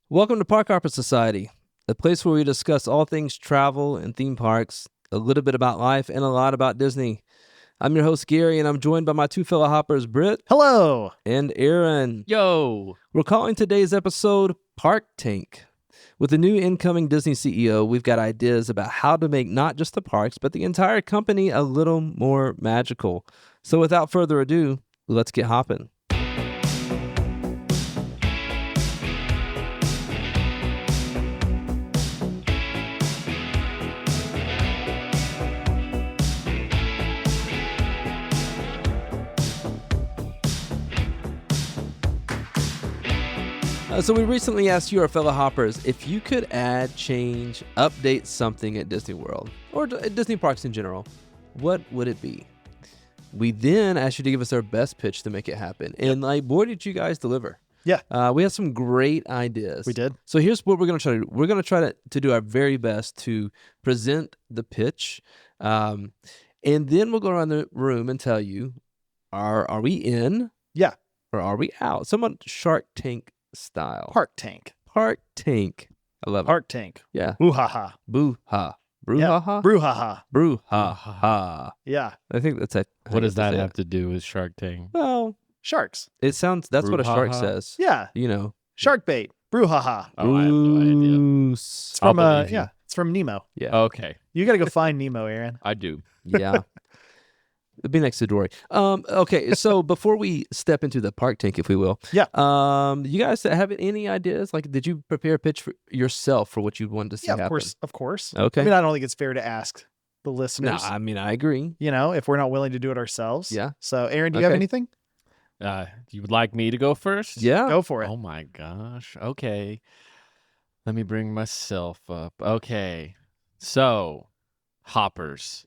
Welcome to Park Hopper Society, a place where we discuss all things travel and theme parks, a little bit about life, and a lot about Disney. I'm your host, Gary, and I'm joined by my two fellow hoppers, Britt. Hello. And Aaron. Yo. We're calling today's episode Park Tank. With the new incoming Disney CEO, we've got ideas about how to make not just the parks, but the entire company a little more magical. So without further ado, let's get hopping. So we recently asked you, our fellow hoppers, if you could add, change, update something at Disney World, or at Disney parks in general, what would it be? We then asked you to give us our best pitch to make it happen. And boy, did you guys deliver. Yeah. We had some great ideas. We did. So here's what we're going to try to do. We're going to try to do our very best to present the pitch. And then we'll go around the room and tell you, are we in? Yeah. Or are we out? Someone Shark Tank style. Park Tank. Park Tank. I love it. Park Tank. Yeah. Boo-ha-ha. Boo-ha. Boo-ha-ha? Boo-ha-ha. Boo-ha-ha. Yeah. I think that's it. What does that have to do with Shark Tank? Well, Sharks. it sounds, that's what a shark Brouhaha? says. Yeah. You know. Shark bait. Boo-ha-ha. Oh, I have no idea. Bruce. It's from I'll believe you. it's from Nemo. Yeah. Okay, You got to go find Nemo, Aaron. I do. Yeah. It'd be next to Dory. Okay, so before we step into the Park Tank, if we will, Yeah. You guys have any ideas? Like, did you prepare a pitch for yourself for what you wanted to see Yeah, happen? of course. Okay. I mean, I don't think it's fair to ask the No, listeners, I mean, I agree. if we're not willing to do it ourselves. Yeah. So, Aaron, do you have Okay. anything? You would like me to go first? Yeah. Go for it. Oh my gosh. Okay. Let me bring myself up. Okay. So, hoppers.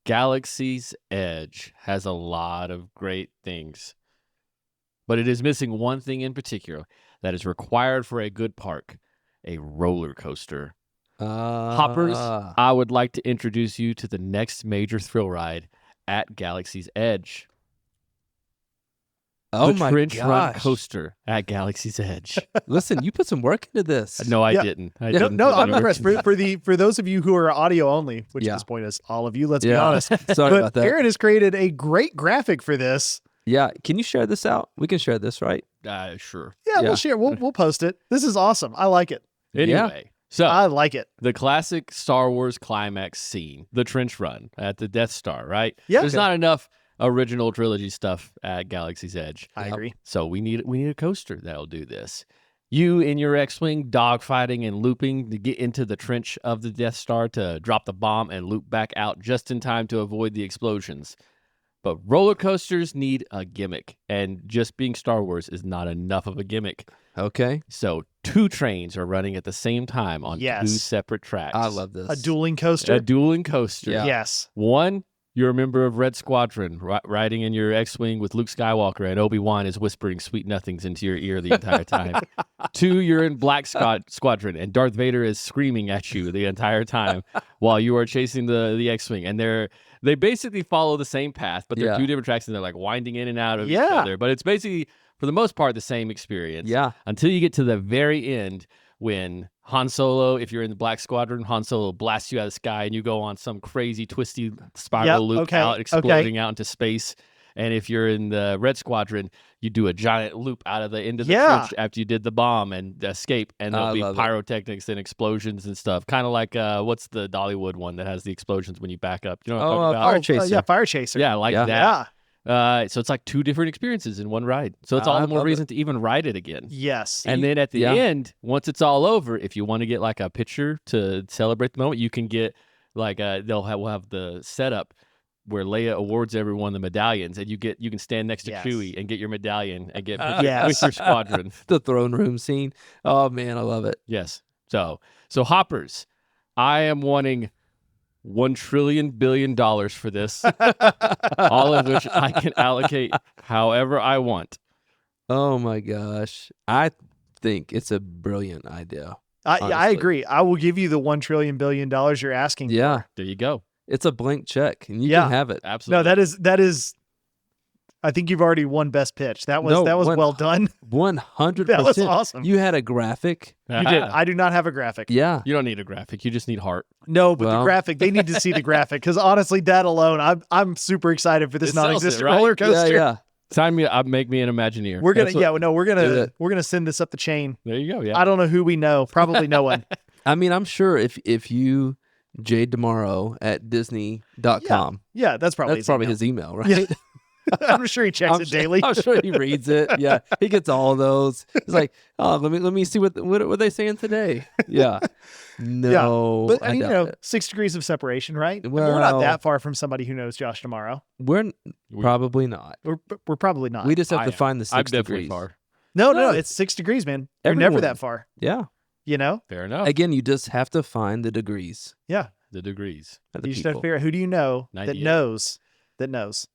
Galaxy's Edge has a lot of great things, but it is missing one thing in particular that is required for a good park: a roller coaster. Hoppers, I would like to introduce you to the next major thrill ride at Galaxy's Edge. Oh the my Trench Run gosh. coaster at Galaxy's Edge. Listen, you put some work into this. No, I Yeah. didn't. I No, didn't No, put I'm any work impressed. into For those of you who are audio only, which Yeah. at this point is all of you, let's be Yeah. honest. Sorry But about that. Aaron has created a great graphic for this. Yeah. Can you share this out? We can share this, right? Sure. Yeah, Yeah. we'll share. We'll post it. This is awesome. I like it. Anyway, so I like it. the classic Star Wars climax scene, the trench run at the Death Star, right? Yeah. There's not enough original trilogy stuff at Galaxy's Edge. I agree. So we need a coaster that'll do this. You in your X-Wing dogfighting and looping to get into the trench of the Death Star to drop the bomb and loop back out just in time to avoid the explosions. But roller coasters need a gimmick, and just being Star Wars is not enough of a gimmick. Okay. So 2 trains are running at the same time on 2 Yes. separate tracks. I love this. A dueling coaster. A dueling coaster. Yeah. Yes. One, you're a member of Red Squadron, riding in your X-Wing with Luke Skywalker, and Obi-Wan is whispering sweet nothings into your ear the entire time. 2, you're in Black Squadron, and Darth Vader is screaming at you the entire time while you are chasing the X-Wing. And they basically follow the same path, but they're Yeah. 2 different tracks, and they're like winding in and out of each Yeah. other. But it's basically, for the most part, the same experience. Yeah. Until you get to the very end when Han Solo, if you're in the Black Squadron, Han Solo blasts you out of the sky and you go on some crazy twisty spiral Yep, loop okay, out, okay. exploding out into space. And if you're in the Red Squadron, you do a giant loop out of the end of the Yeah. trench after you did the bomb and escape. And I there'll be love it. pyrotechnics and explosions and stuff. Kind of like, what's the Dollywood one that has the explosions when you back up? You know what I'm Oh, talking about? Fire Chaser. Yeah, Fire Chaser. Yeah, like Yeah. that. Yeah. So it's like 2 different experiences in one ride. So it's all I the more love it. reason to even ride it again. Yes. And then at the Yeah. end, once it's all over, if you want to get like a picture to celebrate the moment, you can get like we'll have the setup where Leia awards everyone the medallions, and you can stand next to Yes. Chewie and get your medallion and get pictures Yes. with your squadron. The throne room scene. Oh man, I love it. Yes. So hoppers, I am wanting $1 trillion billion for this, all of which I can allocate however I want. Oh my gosh. I think it's a brilliant idea. I honestly. agree. I will give you the $1 trillion billion you're asking. Yeah. There you go. It's a blank check and you Yeah. can have it. Absolutely. No, that is I think you've already won best pitch. That was No, well done. 100%. That was awesome. You had a graphic. You did. I do not have a graphic. Yeah. You don't need a graphic. You just need heart. No, but the Well- graphic, they need to see the graphic because honestly, that alone, I'm super excited for this It sells it, non-existent right? roller coaster. Yeah. Make me an Imagineer. We're gonna, That's what- we're Do it. gonna send this up the chain. There you go. Yeah. I don't know who we know. Probably no one. I mean, I'm sure if you Jade Tomorrow at Disney.com, Yeah, that's probably that's probably his email, right? Yeah. I'm sure he checks it daily. I'm sure he reads it. Yeah, he gets all of those. He's like, oh, let me see what they saying today. Yeah, no, But I you doubt know, it. 6 degrees of separation, right? I mean, we're not Well- that far from somebody who knows Josh tomorrow. We're probably not. We're probably not. We just have I to am. find the 6 I'm definitely degrees. far. no, No. it's 6 degrees, man. You're never Everyone. that far. Yeah. You know? Fair enough. Again, you just have to find the degrees Yeah. The degrees. of the You just have to people. figure out who do you know that 98. knows. That knows.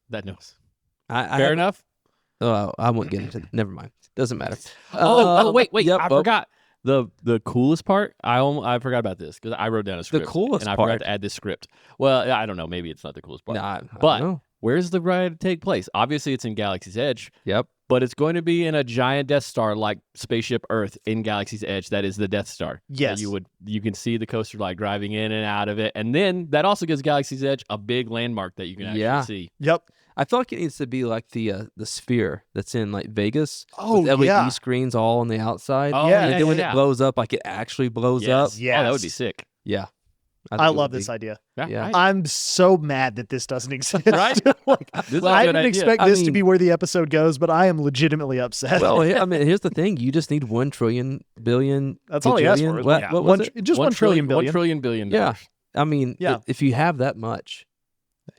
I Fair have- enough. Oh, I won't get into. Never mind. Doesn't matter. Wait. Yep, I forgot. The coolest part, I forgot about this because I wrote down a script. coolest and I part? forgot to add this script. Well, I don't know. Maybe it's not the coolest part. Nah, I don't But- know. Where's the ride take place? Obviously, it's in Galaxy's Edge, Yep. but it's going to be in a giant Death Star like Spaceship Earth in Galaxy's Edge. That is the Death Star. Yes. That you can see the coaster like driving in and out of it, and then that also gives Galaxy's Edge a big landmark that you can actually Yeah. see. Yep. I feel like it needs to be like the sphere that's in like Vegas. Oh, with LED yeah. screens all on the outside. Oh, Yeah, and then when yeah. it blows up, like it actually blows up. Yes. Oh, that would be Yes. sick. Yeah. think I it love would this be. idea. Yeah. I'm so mad that this doesn't exist. Right? Like, This is a I good didn't idea. expect I this to mean- be where the episode goes, but I am legitimately upset. Well, I mean, here's the thing: you just need 1 trillion billion. That's all he asked bajillion? for. What, Yeah. what was it? Just 1 trillion billion. 1 trillion billion. Yeah. I mean, Yeah. if you have that much,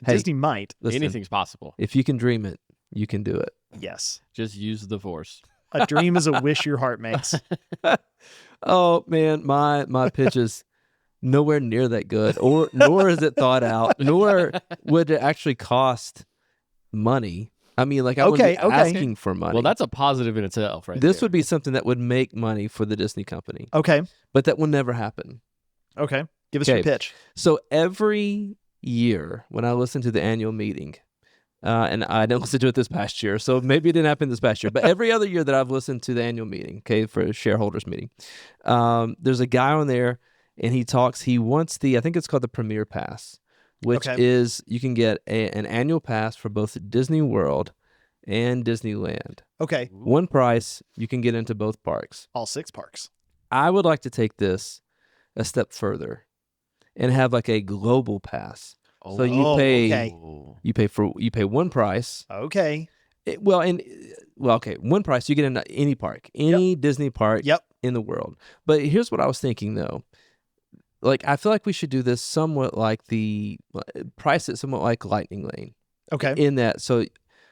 hey, Disney might. listen, Anything's possible. if you can dream it, you can do it. Yes. Just use the Force. A dream is a wish your heart makes. Oh man, my pitch is nowhere near that good, or nor is it thought out, nor would it actually cost money. I mean, like I wouldn't be Okay. asking for money. Well, that's a positive in itself, right? this there. would be something that would make money for the Disney company, Okay. but that will never happen. Okay. Give us your Okay. pitch. So every year when I listen to the annual meeting, and I didn't listen to it this past year, so maybe it didn't happen this past year, but every other year that I've listened to the annual meeting, okay, for a shareholders meeting, there's a guy on there and he wants I think it's called the Premier Pass, which Okay. is you can get an annual pass for both Disney World and Disneyland. Okay. One price, you can get into both parks. All 6 parks. I would like to take this a step further and have like a global pass. So you Oh, pay okay. you pay one price. Okay. Okay, one price you get into any park, any Disney park Yep. in the world. But here's what I was thinking though. Like I feel like we should do this somewhat like price it somewhat like Lightning Lane. Okay. In that, so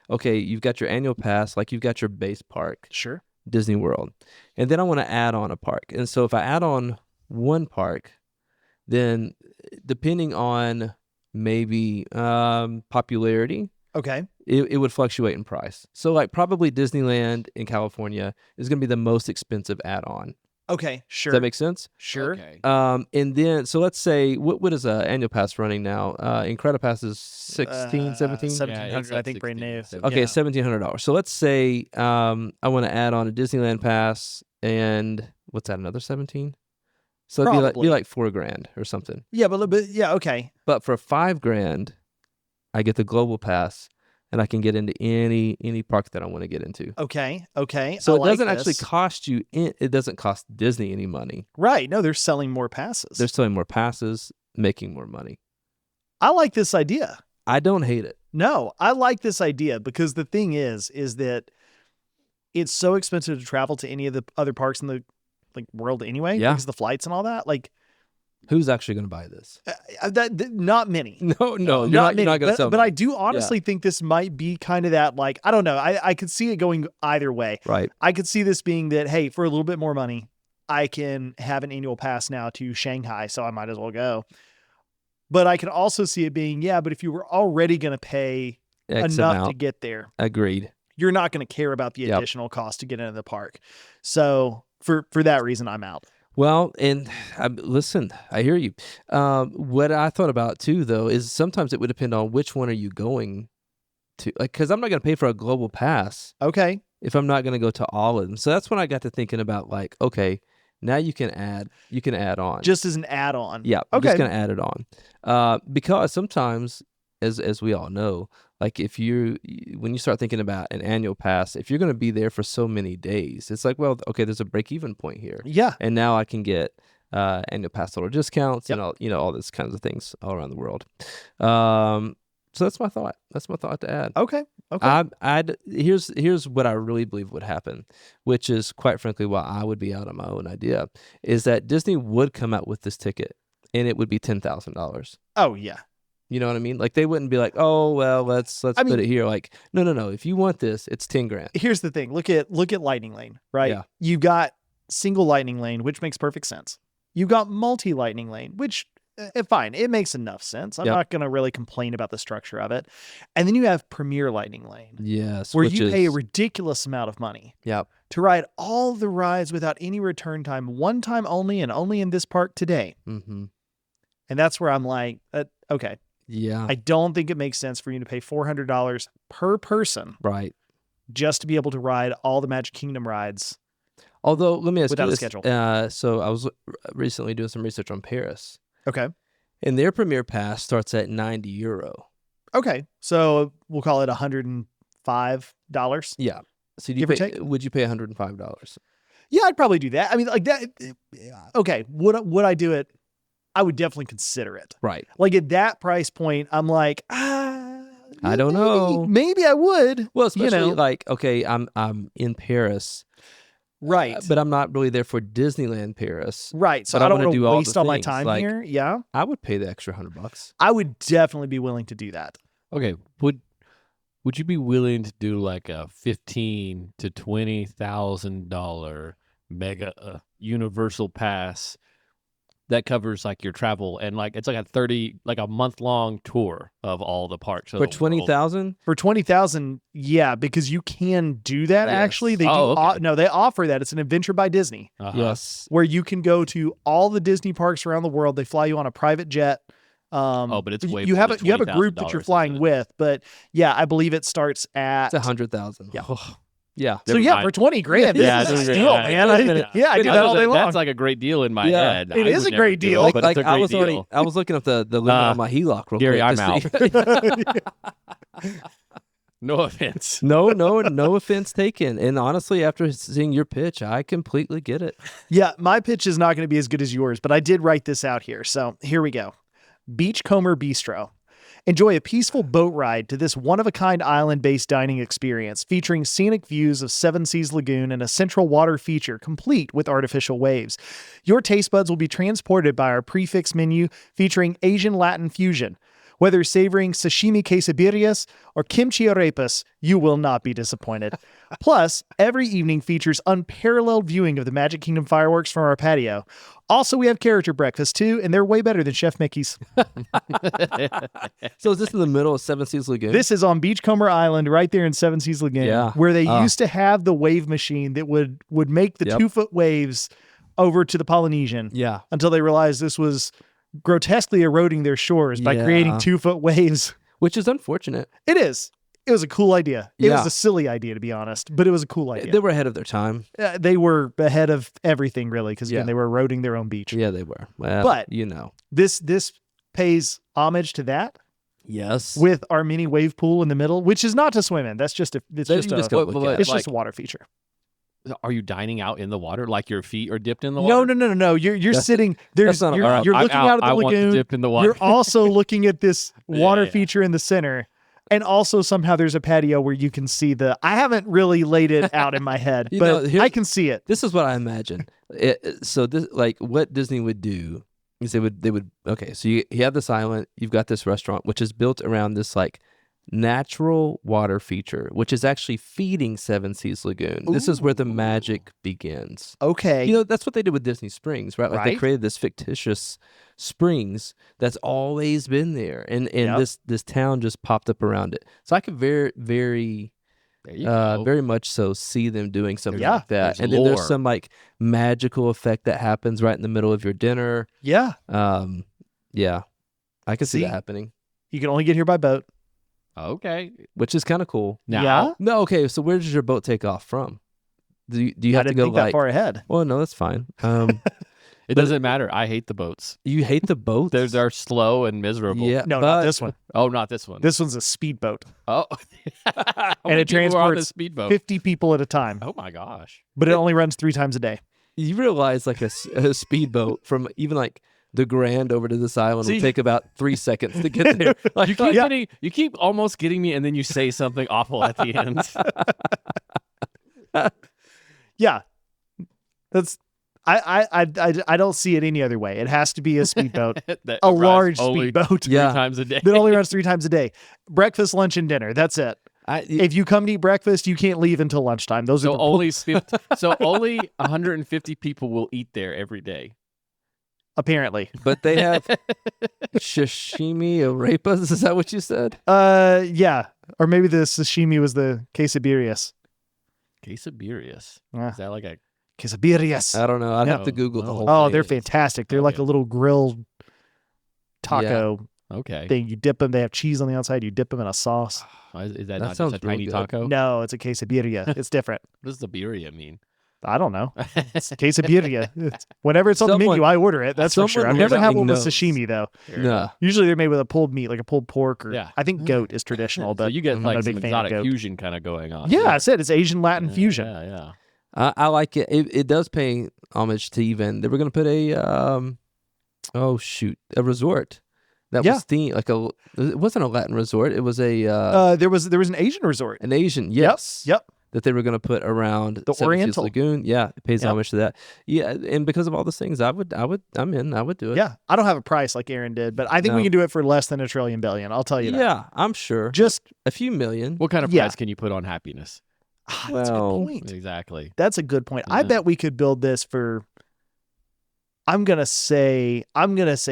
okay, you've got your annual pass, like you've got your base park, Sure. Disney World, and then I want to add on a park. And so if I add on one park, then depending on maybe popularity, Okay. it would fluctuate in price. So like probably Disneyland in California is going to be the most expensive add-on. Okay. Sure. Does that make sense? Sure. Okay. And then so let's say what is a annual pass running now? Incredipass is 16, 17. 1700, Yeah, I think, brand new. it's like Okay, Yeah. $1,700. So let's say I want to add on a Disneyland pass, and what's that? Another 17. So it'd be Probably. like $4,000 or something. Yeah, but yeah, okay. But for $5,000, I get the global pass, and I can get into any park that I want to get into. Okay. Okay. So I it like doesn't actually this. cost you. It doesn't cost Disney any money. Right. No, they're selling more passes. They're selling more passes, making more money. I like this idea. I don't hate it. No, I like this idea because the thing is that it's so expensive to travel to any of the other parks in the world anyway. Yeah. Because of the flights and all that. Like Who's actually going to buy this? not many. No, you're not many. going to sell. But me. I do honestly think this might be kind of that, like, I don't know. I could see it going either way. Right. I could see this being that, hey, for a little bit more money, I can have an annual pass now to Shanghai, so I might as well go. But I can also see it being, yeah, but if you were already going to pay X enough amount. to get there, Agreed. you're not going to care about the Yep. additional cost to get into the park. So for that reason, I'm out. Well, and listen, I hear you. What I thought about too, though, is sometimes it would depend on which one are you going to because I'm not going to pay for a global pass Okay. if I'm not going to go to all of them. So that's when I got to thinking about like, okay, now you can add on. Just as an add-on. Yeah, I'm just Okay. gonna add it on, because sometimes, as we all know, like when you start thinking about an annual pass, if you're gonna be there for so many days, it's like, well, okay, there's a break-even point here, Yeah. and now I can get annual pass holder discounts Yep. and all these kinds of things all around the world. So that's my thought. That's my thought to add. Okay. Okay. Here's what I really believe would happen, which is quite frankly why I would be out on my own idea, is that Disney would come out with this ticket and it would be $10,000. Oh yeah. You know what I mean? Like they wouldn't be like, oh well, let's put it here. Like no. If you want this, it's $10,000. Here's the thing. Look at Lightning Lane, right? Yeah. You've got single Lightning Lane, which makes perfect sense. You've got multi Lightning Lane, which fine, it makes enough sense. I'm Yep. not going to really complain about the structure of it. And then you have Premier Lightning Lane, Yes, where which you pay a is- ridiculous amount of money Yep. to ride all the rides without any return time, one time only, and only in this park today. Mm-hmm. And that's where I'm like, okay, Yeah. I don't think it makes sense for you to pay $400 per person Right. just to be able to ride all the Magic Kingdom rides. Although let me ask Without you a this. schedule. So I was recently doing some research on Paris, Okay. and their Premier Pass starts at €90. Okay. So we'll call it $105. Yeah. So Give or take? would you pay $105? Yeah, I'd probably do that. I mean, like that. Okay. Would I do it? I would definitely consider it. Right. Like at that price point, I'm like, I don't know. Maybe I would. Well, especially you know, like, okay, I'm in Paris, right. but I'm not really there for Disneyland Paris. Right. So but I I don't wanna want to do all waste the all my things, time like- here. Yeah. I would pay the extra $100. I would definitely be willing to do that. Okay, would you be willing to do like a $15,000 to $20,000 mega universal pass that covers like your travel and like it's like a month long tour of all the parks of For the world? 20,000? For 20,000, yeah, because you can do that. Yes. Actually, they Oh, do. okay. No, they offer that. It's an adventure by Disney, Uh-huh. Yes. where you can go to all the Disney parks around the world. They fly you on a private jet. But it's way you more have than you have a group that you're $20,000, flying isn't it? with, but yeah, I believe it starts at. It's 100,000. Yeah. Yeah. So Never yeah, mind. for 20 grand, this Yeah, is a it's- steal, yeah, man. yeah. I do that all day long. That's like a great deal in my Yeah. head. It I is would a never great do it, deal. but Like it's a great deal. I was looking up the limit on my HELOC real Gary, quick. I'm to see- No offense. No offense taken. And honestly, after seeing your pitch, I completely get it. Yeah, my pitch is not going to be as good as yours, but I did write this out here. So here we go. Beachcomber Bistro. Enjoy a peaceful boat ride to this one-of-a-kind island-based dining experience featuring scenic views of Seven Seas Lagoon and a central water feature complete with artificial waves. Your taste buds will be transported by our prefix menu featuring Asian-Latin fusion. Whether savoring sashimi quesadillas or kimchi arepas, you will not be disappointed. Plus, every evening features unparalleled viewing of the Magic Kingdom fireworks from our patio. Also, we have character breakfast too, and they're way better than Chef Mickey's. So is this in the middle of Seven Seas Lagoon? This is on Beachcomber Island, right there in Seven Seas Lagoon, Yeah. where they used to have the wave machine that would make the Yep. 2-foot waves over to the Polynesian Yeah. until they realized this was grotesquely eroding their shores by Yeah. creating 2-foot waves. Which is unfortunate. It is. It was a cool idea. It was Yeah. a silly idea, to be honest, but it was a cool idea. They were ahead of their time. They were ahead of everything, really, because Yeah. they were eroding their own beach. Yeah, they were. Well, But- you know. This pays homage to that Yes. with our mini wave pool in the middle, which is not to swim in. That's just That you just go look at. it's just a water feature. Are you dining out in the water like your feet are dipped in the water? No. You're That's- sitting there's that's not- you're, all right, you're I'm looking out. out at the I want to lagoon. dip in the water. You're also looking at this water Yeah. feature in the center. And also somehow there's a patio where you can see I haven't really laid it out in my head, You know, but here's- I can see it. This is what I imagine. So this, like, what Disney would do is they would. Okay, so you have this island, you've got this restaurant, which is built around this like natural water feature, which is actually feeding Seven Seas Lagoon. This is where the magic begins. Okay. You know, that's what they did with Disney Springs, right? Like they Right. created this fictitious springs that's always been there, and Yep. this town just popped up around it. So I could very There you go. very much so see them doing something Yeah. like that. There's And then there's lore. some like magical effect that happens right in the middle of your dinner. yeah. Yeah, I can see See? that happening. You can only get here by boat. Okay. which is kind of cool. Now, Yeah? No, okay. So where does your boat take off from? Do you I have to didn't go think that like? far ahead. Well, no, that's fine. it doesn't matter. I hate the boats. You hate the boats? They're slow and miserable. Yeah, No, but not this one. Oh, not this one. This one's a speedboat. Oh. And it people are on the transports speedboat. 50 people at a time, Oh my gosh. but it only runs 3 times a day. You realize like a speedboat from even like the Grand over to this island See- will take about 3 seconds to get there. Like, You keep almost getting me, and then you say something awful at the end. Yeah. That's I don't see it any other way. It has to be a speedboat, That a runs large only speedboat Yeah. 3 times a day. that only runs 3 times a day. Breakfast, lunch, and dinner. That's it. If you come to eat breakfast, you can't leave until lunchtime. Those are So the only 150 people will eat there every day. apparently. but they have sashimi arepas. Is that what you said? Yeah. Or maybe the sashimi was the quesadillas. Quesadillas. Yeah. Is that like a Quesadillas. I don't know. I'd Yeah. have to Google the Oh. whole Oh, thing. they're fantastic. They're like Okay. a little grilled taco okay? thing. You dip them. They have cheese on the outside. You dip them in a sauce. Is that That not just sounds a real tiny good. taco? No, it's a quesadilla. It's different. What does the birria mean? I don't know. It's quesadilla. Whenever it's on the menu, Someone- I order it. That's for sure. someone I've never had one with listening sashimi though. Fair No. enough. Usually they're made with a pulled meat, like a pulled pork, or Yeah. I think goat is traditional. So But you get I'm not like a big some fan of exotic goat. fusion kind of going on. yeah, I said it's Asian Latin Yeah, fusion. Yeah, yeah. I like it. It does pay homage to even. They were going to put a a resort that Yeah. was themed like a. It wasn't a Latin resort. It was a There was an Asian resort. an Asian. Yes. Yep. That they were going to put around The Seven Seas Oriental. Lagoon. Yeah, it pays Yep. homage to that. Yeah, and because of all those things, I'm in. I would do it. Yeah, I don't have a price like Aaron did, but I think we No. can do it for less than $1 trillion billion. I'll tell you that. Yeah, I'm sure. Just a few million. What kind of Yeah. price can you put on happiness? that's a Well, good point. Exactly. That's a good point. I Yeah. bet we could build this for. I'm gonna say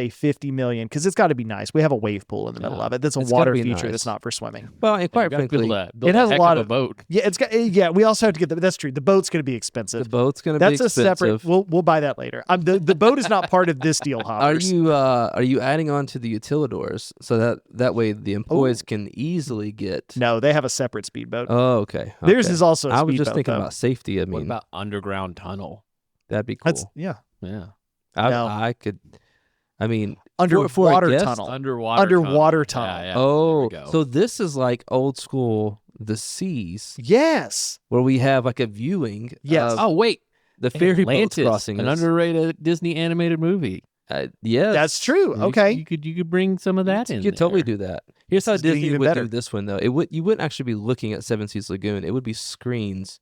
50 million because it's got to be nice. We have a wave pool in the middle Yeah. of it. That's a It's gotta water be feature nice. that's not for swimming. Well, and You quite gotta frankly, build it has a heck lot a of- boat. Yeah, it's got. Yeah, we also have to get the. That's true. The boat's gonna be the expensive. boat's going to be That's a expensive. separate. We'll buy that later. The boat is not part of this deal, Are Hoppers. you adding on to the utilidors so that way the employees can easily get? No, they have a separate speedboat. Oh, okay. Theirs okay. is also. A I was just speedboat, thinking though. about safety. I What mean, about underground tunnel? that'd be cool. That's yeah. Yeah. No. I could. I mean, Underwater for a guest? tunnel. Underwater tunnel. Yeah, yeah. oh, There we go. so this is like old school The Seas, Yes. where we have like a viewing. Yes. Of Oh wait, the ferry boats Atlantis, crossing. an us. underrated Disney animated movie. Yes, That's true. You- Okay. you could bring some of that in. You could totally there. do that. Here's how This is getting Disney even would better. do this one though. You wouldn't actually be looking at Seven Seas Lagoon. It would be screens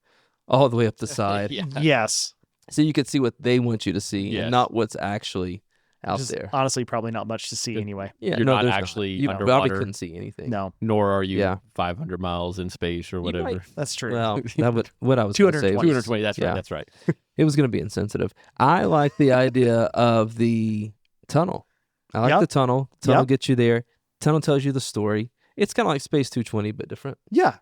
all the way up the side, Yeah. Yes. so you could see what they want you to see Yes. and not what's actually out Which is there. honestly probably not much to see Good. anyway. Yeah, You're no, not there's actually You probably underwater. couldn't see anything. No, Nor are you Yeah. 500 miles in space or You whatever. might- that's true. Well, that would what I was going to say. 220. 220. That's Yeah. right. That's right. It was going to be insensitive. I like the idea of the tunnel. I like Yep. the tunnel. Tunnel Yep. gets you there. Tunnel tells you the story. It's kind of like Space 220, but different. Yeah.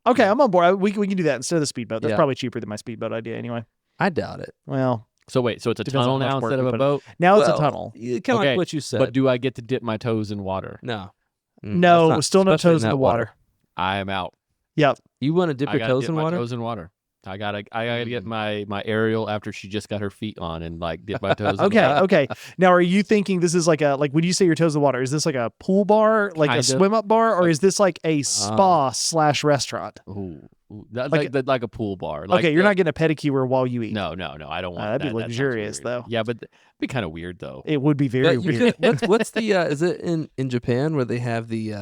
Okay, I'm on board. We can do that instead of the speedboat. That's Yeah. probably cheaper than my speedboat idea anyway. I doubt it. Well, So wait, so it's a Depends tunnel on how now much work instead we of a put in. boat? now it's a Well, tunnel. Kind of Okay, like what you said. But do I get to dip my toes in water? no. No, that's not- still no especially toes in that the water. I am out. Yep. You want to dip I your gotta toes dip in my water? toes in water. I gotta get my Ariel after she just got her feet on and like dip my toes. in Okay, water. okay. Now, are you thinking this is like when you say your toes in the water, is this like a pool bar, like Kind a of. swim up bar, or is this like a spa / restaurant? Ooh, that, Like like a pool bar. Like Okay, you're not getting a pedicure while you eat. No, I don't want that'd be that. That sounds luxurious, weird. though. Yeah, but it'd be kind of weird though. It would be very But you weird. could- what's the is it in Japan where they have the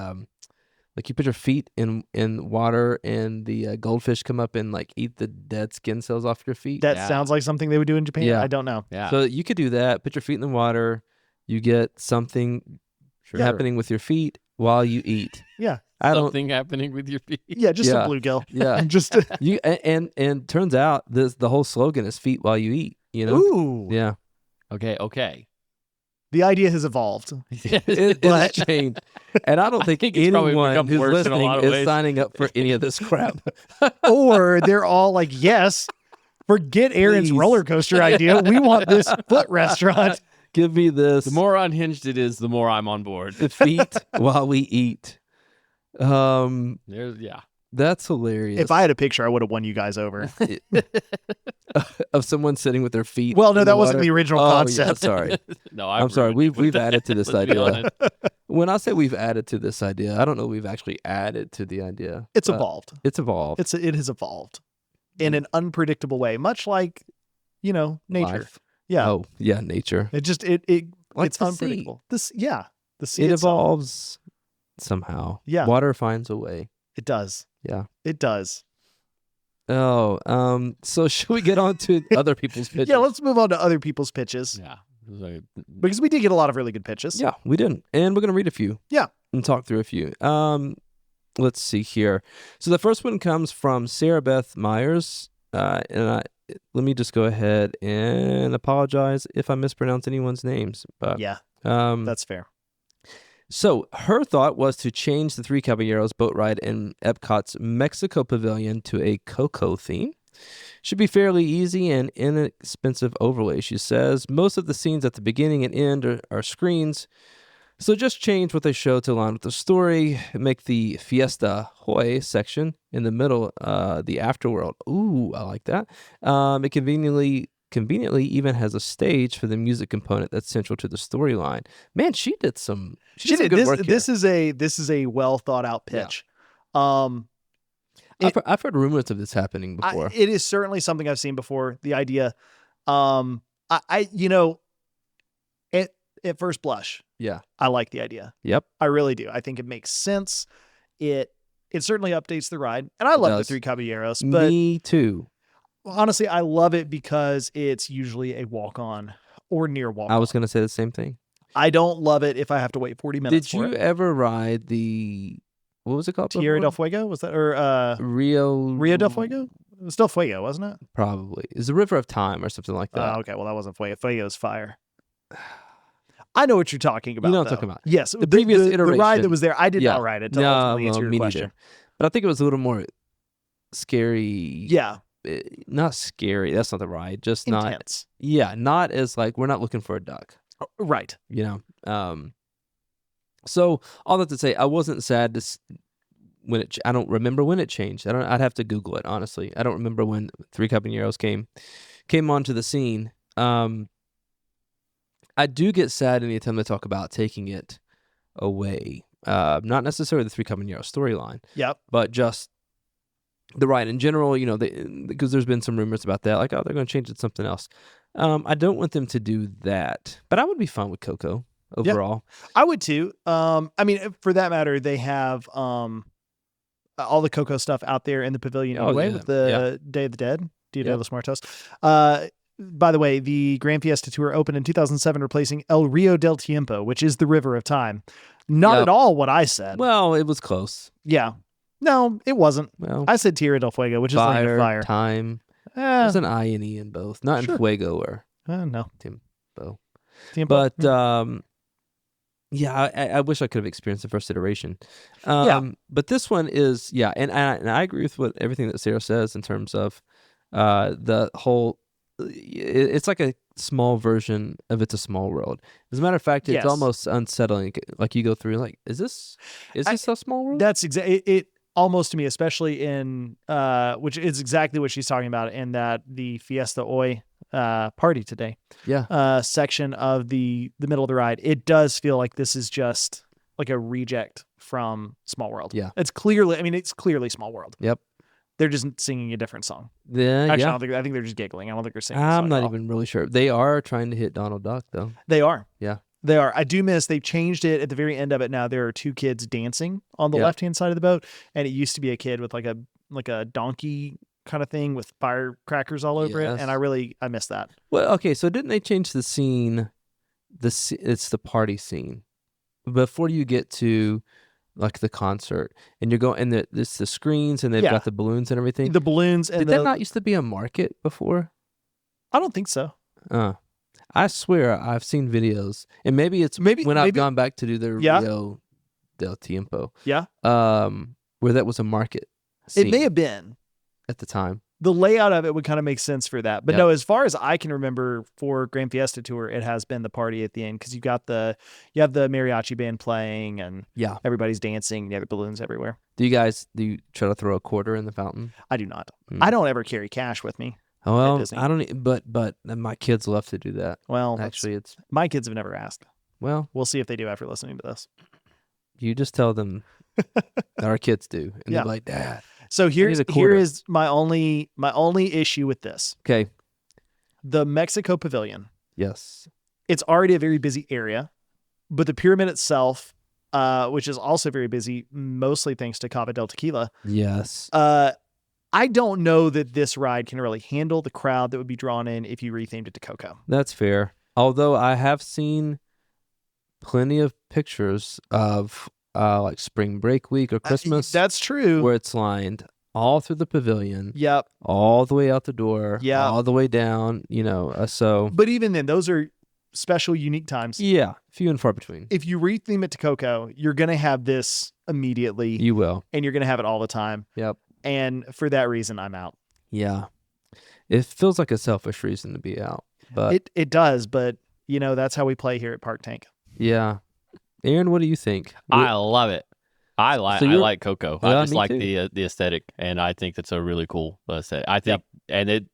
like you put your feet in water and the goldfish come up and like eat the dead skin cells off your feet? That Yeah. sounds like something they would do in Japan. Yeah. I don't know. Yeah, So you could do that. Put your feet in the water. You get something sure. happening with your feet while you eat. Yeah. I don't. Something happening with your feet. Yeah, just Yeah. a bluegill. Yeah. Just You and turns out the whole slogan is feet while you eat. You know. ooh. Yeah. Okay. The idea has evolved. It's changed, and I don't think think it's probably anyone become who's worse in a listening lot of is ways. signing up for any of this crap. Or they're all like, yes, forget Aaron's Please. roller coaster idea. We want this foot restaurant. Give me this. The more unhinged it is, the more I'm on board. the feet while we eat. Yeah. That's hilarious. If I had a picture, I would have won you guys over. Of someone sitting with their feet. Well, no, in that the wasn't water. the original Oh, concept. Yeah, sorry. No, I'm sorry. We've added to this Let's be idea. honest. When I say we've added to this idea, I don't know we've actually added to the idea. It's evolved. It's evolved. It has evolved in an unpredictable way, much like, nature. Life. Yeah. Oh, yeah, nature. It just Like it's the unpredictable. The sea It itself. evolves somehow. Yeah. Water finds a way. It does. Yeah. It does. Oh, so should we get on to other people's pitches? Yeah, let's move on to other people's pitches Yeah. It was like- because we did get a lot of really good pitches. Yeah, we did. And we're going to read a few. Yeah. And talk through a few. Let's see here. So the first one comes from Sarah Beth Myers. Let me just go ahead and apologize if I mispronounce anyone's names. But Yeah, that's fair. So her thought was to change the Three Caballeros boat ride in Epcot's Mexico Pavilion to a Coco theme. Should be fairly easy and inexpensive overlay, she says. Most of the scenes at the beginning and end are screens, so just change what they show to align with the story. Make the Fiesta Hoy section in the middle the afterworld. Ooh, I like that. It conveniently even has a stage for the music component that's central to the storyline. Man, she did some good work here. This is a well thought out pitch. I've heard rumors of this happening before. It is certainly something I've seen before. The idea, at first blush, Yeah. I like the idea. Yep. I really do. I think it makes sense. It certainly updates the ride, and I love the does. Three Caballeros. But Me too. honestly, I love it because it's usually a walk on or near walk. I was going to say the same thing. I don't love it if I have to wait 40 minutes. Did you ever ride the what was it called? Tierra del before? Fuego? Was that or Rio del Fuego? It was still Fuego, wasn't it? Probably. It's the River of Time or something like that. Okay, well that wasn't Fuego. Fuego's fire. I know what you're talking about. You know what I'm though. talking about. Yes, The previous the ride iteration. that was there. I did Yeah. not ride it. To ultimately answer well, your me question. neither. But I think it was a little more scary. Yeah, Not scary. That's not the ride. Just not. intense. Yeah, not as like we're not looking for a duck. Right. So all that to say, I wasn't sad when it. I don't remember when it changed. I'd have to Google it honestly. I don't remember when Three Caballeros came onto the scene. I do get sad anytime they talk about taking it away. Not necessarily the Three Caballeros storyline, Yep. but just the ride in general. Because there's been some rumors about that, like they're going to change it to something else. I don't want them to do that, but I would be fine with Coco overall. I would too. I mean, for that matter, they have all the Coco stuff out there in the pavilion anyway with the Day of the Dead, Dia de los Muertos. By the way, the Grand Fiesta Tour opened in 2007, replacing El Rio del Tiempo, which is the River of Time. Not at all what I said. Well, it was close. Yeah. No, it wasn't. Well, I said Tierra del Fuego, which is like a fire. Time. There's an I and E in both, not in Fuego or No. Tiempo. Tiempo. But I wish I could have experienced the first iteration. But this one is and I agree with everything that Sarah says in terms of the whole. It's like a small version of It's a Small World. As a matter of fact, it's almost unsettling. Like you go through, like, is this a small world? That's exactly it. Almost to me, especially in which is exactly what she's talking about in that the Fiesta Hoy party today. Yeah. Section of the middle of the ride. It does feel like this is just like a reject from Small World. Yeah. It's clearly Small World. Yep. They're just singing a different song. Yeah. Actually, I think they're just giggling. I don't think they're singing. I'm not even really sure. They are trying to hit Donald Duck though. They are. Yeah. They are. I do miss they've changed it at the very end of it now. There are two kids dancing on the left-hand side of the boat, and it used to be a kid with like a donkey kind of thing with firecrackers all over it, and I miss that. Well, okay, so didn't they change the scene? It's the party scene before you get to like the concert, and you're going, and it's the screens, and they've got the balloons and everything. The balloons and did that not used to be a market before? I don't think so. I swear I've seen videos, and maybe when I've gone back to do the Rio del Tiempo. Yeah. Where that was a market scene It may have been at the time. the layout of it would kind of make sense for that. But Yep. no, as far as I can remember for Grand Fiesta Tour, it has been the party at the end because you have the mariachi band playing and Yeah. everybody's dancing. You have the balloons everywhere. Do you try to throw a quarter in the fountain? I do not. Hmm. I don't ever carry cash with me. Oh, well, Disney. I don't. But my kids love to do that. Well, Actually, it's my kids have never asked. well. We'll see if they do after listening to this. You just tell them that our kids do, and Yeah. they're like, "Dad." So here need a quarter. is my only issue with this. Okay. The Mexico Pavilion. Yes. It's already a very busy area, but the pyramid itself, which is also very busy, mostly thanks to Cava del Tequila. Yes. I don't know that this ride can really handle the crowd that would be drawn in if you rethemed it to Coco. That's fair. Although I have seen plenty of pictures of like spring break week or Christmas That's true. where it's lined all through the pavilion, Yep. all the way out the door, Yeah. all the way down, so But even then, those are special, unique times. yeah, few and far between. If you retheme it to Coco, you're going to have this immediately, You will. and you're going to have it all the time. Yep. And for that reason, I'm out. Yeah. It feels like a selfish reason to be out, but It does, but that's how we play here at Park Tank. yeah. Aaron, what do you think? I love it. I like Coco. Yeah, I just me like too. the aesthetic, and I think that's a really cool aesthetic. I think, and it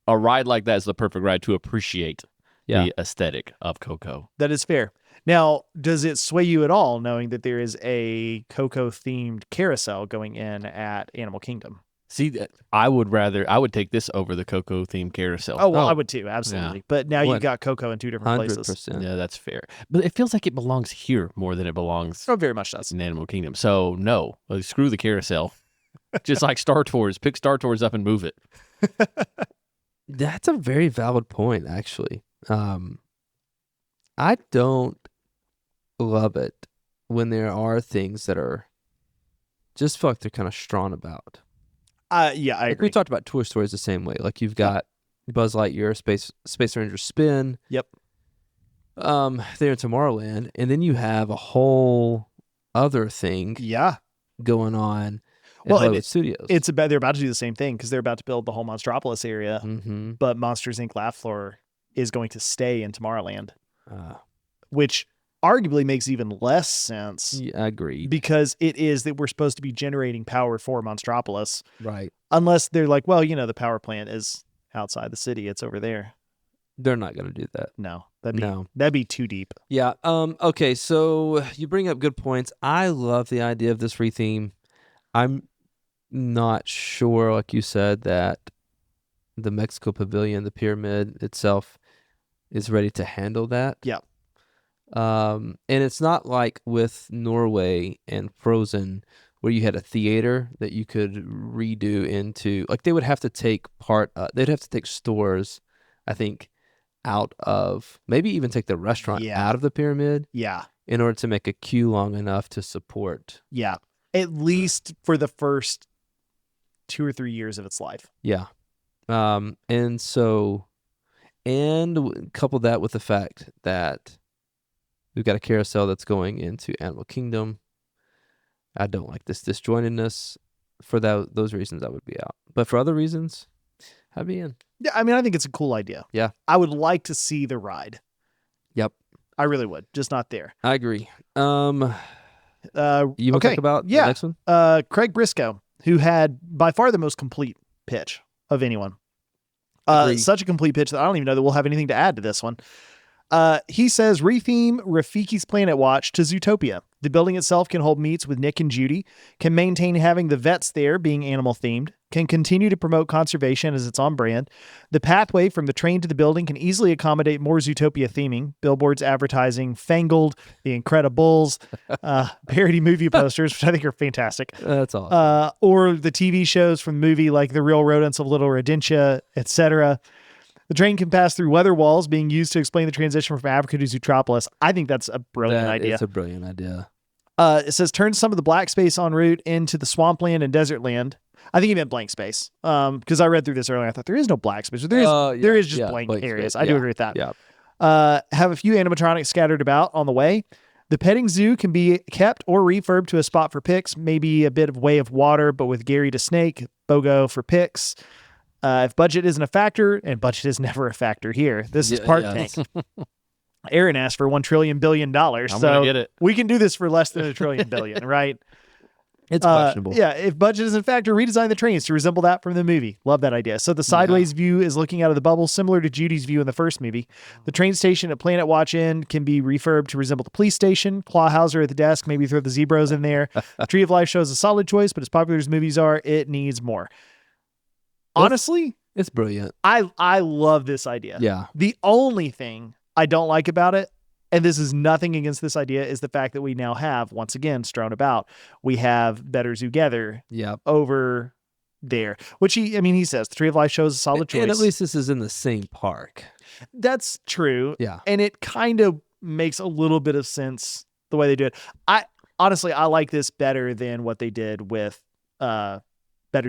a ride like that is the perfect ride to appreciate Yeah. the aesthetic of Coco. That is fair. Now, does it sway you at all knowing that there is a Coco themed carousel going in at Animal Kingdom? See, I would take this over the Coco themed carousel. Oh, well, Oh. I would too. Absolutely. But now you've What? got Coco in two different places. 100%. Yeah, that's fair. But it feels like it belongs here more than it belongs Oh, very much does. in Animal Kingdom. So no, screw the carousel. Just like Star Tours, pick Star Tours up and move it. That's a very valid point, actually. I don't love it when there are things that are just feel like they're kind of strawn about. Yeah, I Like agree. we talked about Toy Stories the same way. Like you've got Buzz Lightyear, Space Ranger Spin. Yep. There in Tomorrowland, and then you have a whole other thing Yeah. going on at Well, and Hollywood Studios. They're about to do the same thing because they're about to build the whole Monstropolis area, Mm-hmm. but Monsters Inc. Laugh Floor is going to stay in Tomorrowland, which arguably makes even less sense Yeah, agreed. because it is that we're supposed to be generating power for Monstropolis, Right. unless they're like, well, the power plant is outside the city. It's over there. They're not going to do that. No, No. that'd be too deep. Yeah. Okay. So you bring up good points. I love the idea of this retheme. I'm not sure, like you said, that the Mexico Pavilion, the pyramid itself, is ready to handle that. Yeah. And it's not like with Norway and Frozen, where you had a theater that you could redo into. Like they would have to take they'd have to take stores, I think, out of, maybe even take the restaurant Yeah. out of the pyramid Yeah. in order to make a queue long enough to support. Yeah. At least for the first 2 or 3 years of its life. Yeah. And couple that with the fact that we've got a carousel that's going into Animal Kingdom. I don't like this disjointedness. For those reasons, I would be out. But for other reasons, I'd be in. Yeah, I mean, I think it's a cool idea. Yeah. I would like to see the ride. Yep. I really would. Just not there. I agree. You want Okay. to talk about Yeah. the next one? Craig Briscoe, who had by far the most complete pitch of anyone. Agreed. Such a complete pitch that I don't even know that we'll have anything to add to this one. He says, retheme Rafiki's Planet Watch to Zootopia. The building itself can hold meets with Nick and Judy, can maintain having the vets there being animal themed, can continue to promote conservation as it's on brand. The pathway from the train to the building can easily accommodate more Zootopia theming, billboards advertising Fangled, The Incredibles, parody movie posters, which I think are fantastic. That's awesome. Or the TV shows from the movie like The Real Rodents of Little Rodentia, etc. The train can pass through weather walls being used to explain the transition from Africa to Zootropolis. I think that's a brilliant idea. It's a brilliant idea. It says turn some of the black space en route into the swampland and desert land. I think he meant blank space. Because I read through this earlier. I thought there is no black space. There is just blank areas. space. I do Yeah. agree with that. Yeah. Have a few animatronics scattered about on the way. The petting zoo can be kept or refurbed to a spot for pics, maybe a bit of way of water, but with Gary to Snake, BOGO for pics. If budget isn't a factor, and budget is never a factor here, this is Park Tank. Aaron asked for $1 trillion billion, I'm so gonna get it. we can do this for less than $1 trillion billion, right? It's questionable. Yeah, if budget isn't a factor, redesign the trains to resemble that from the movie. Love that idea. So the sideways view is looking out of the bubble, similar to Judy's view in the first movie. The train station at Planet Watch End can be refurbed to resemble the police station. Clawhauser at the desk, maybe throw the Zebros in there. Tree of Life shows a solid choice, but as popular as movies are, it needs more. Honestly, It's brilliant. I love this idea. Yeah. The only thing I don't like about it, and this is nothing against this idea, is the fact that we now have, once again, strewn about, we have Better Together Yep. over there, which he says the Tree of Life shows a solid choice. And at least this is in the same park. That's true. Yeah. And it kind of makes a little bit of sense the way they do it. I like this better than what they did with Better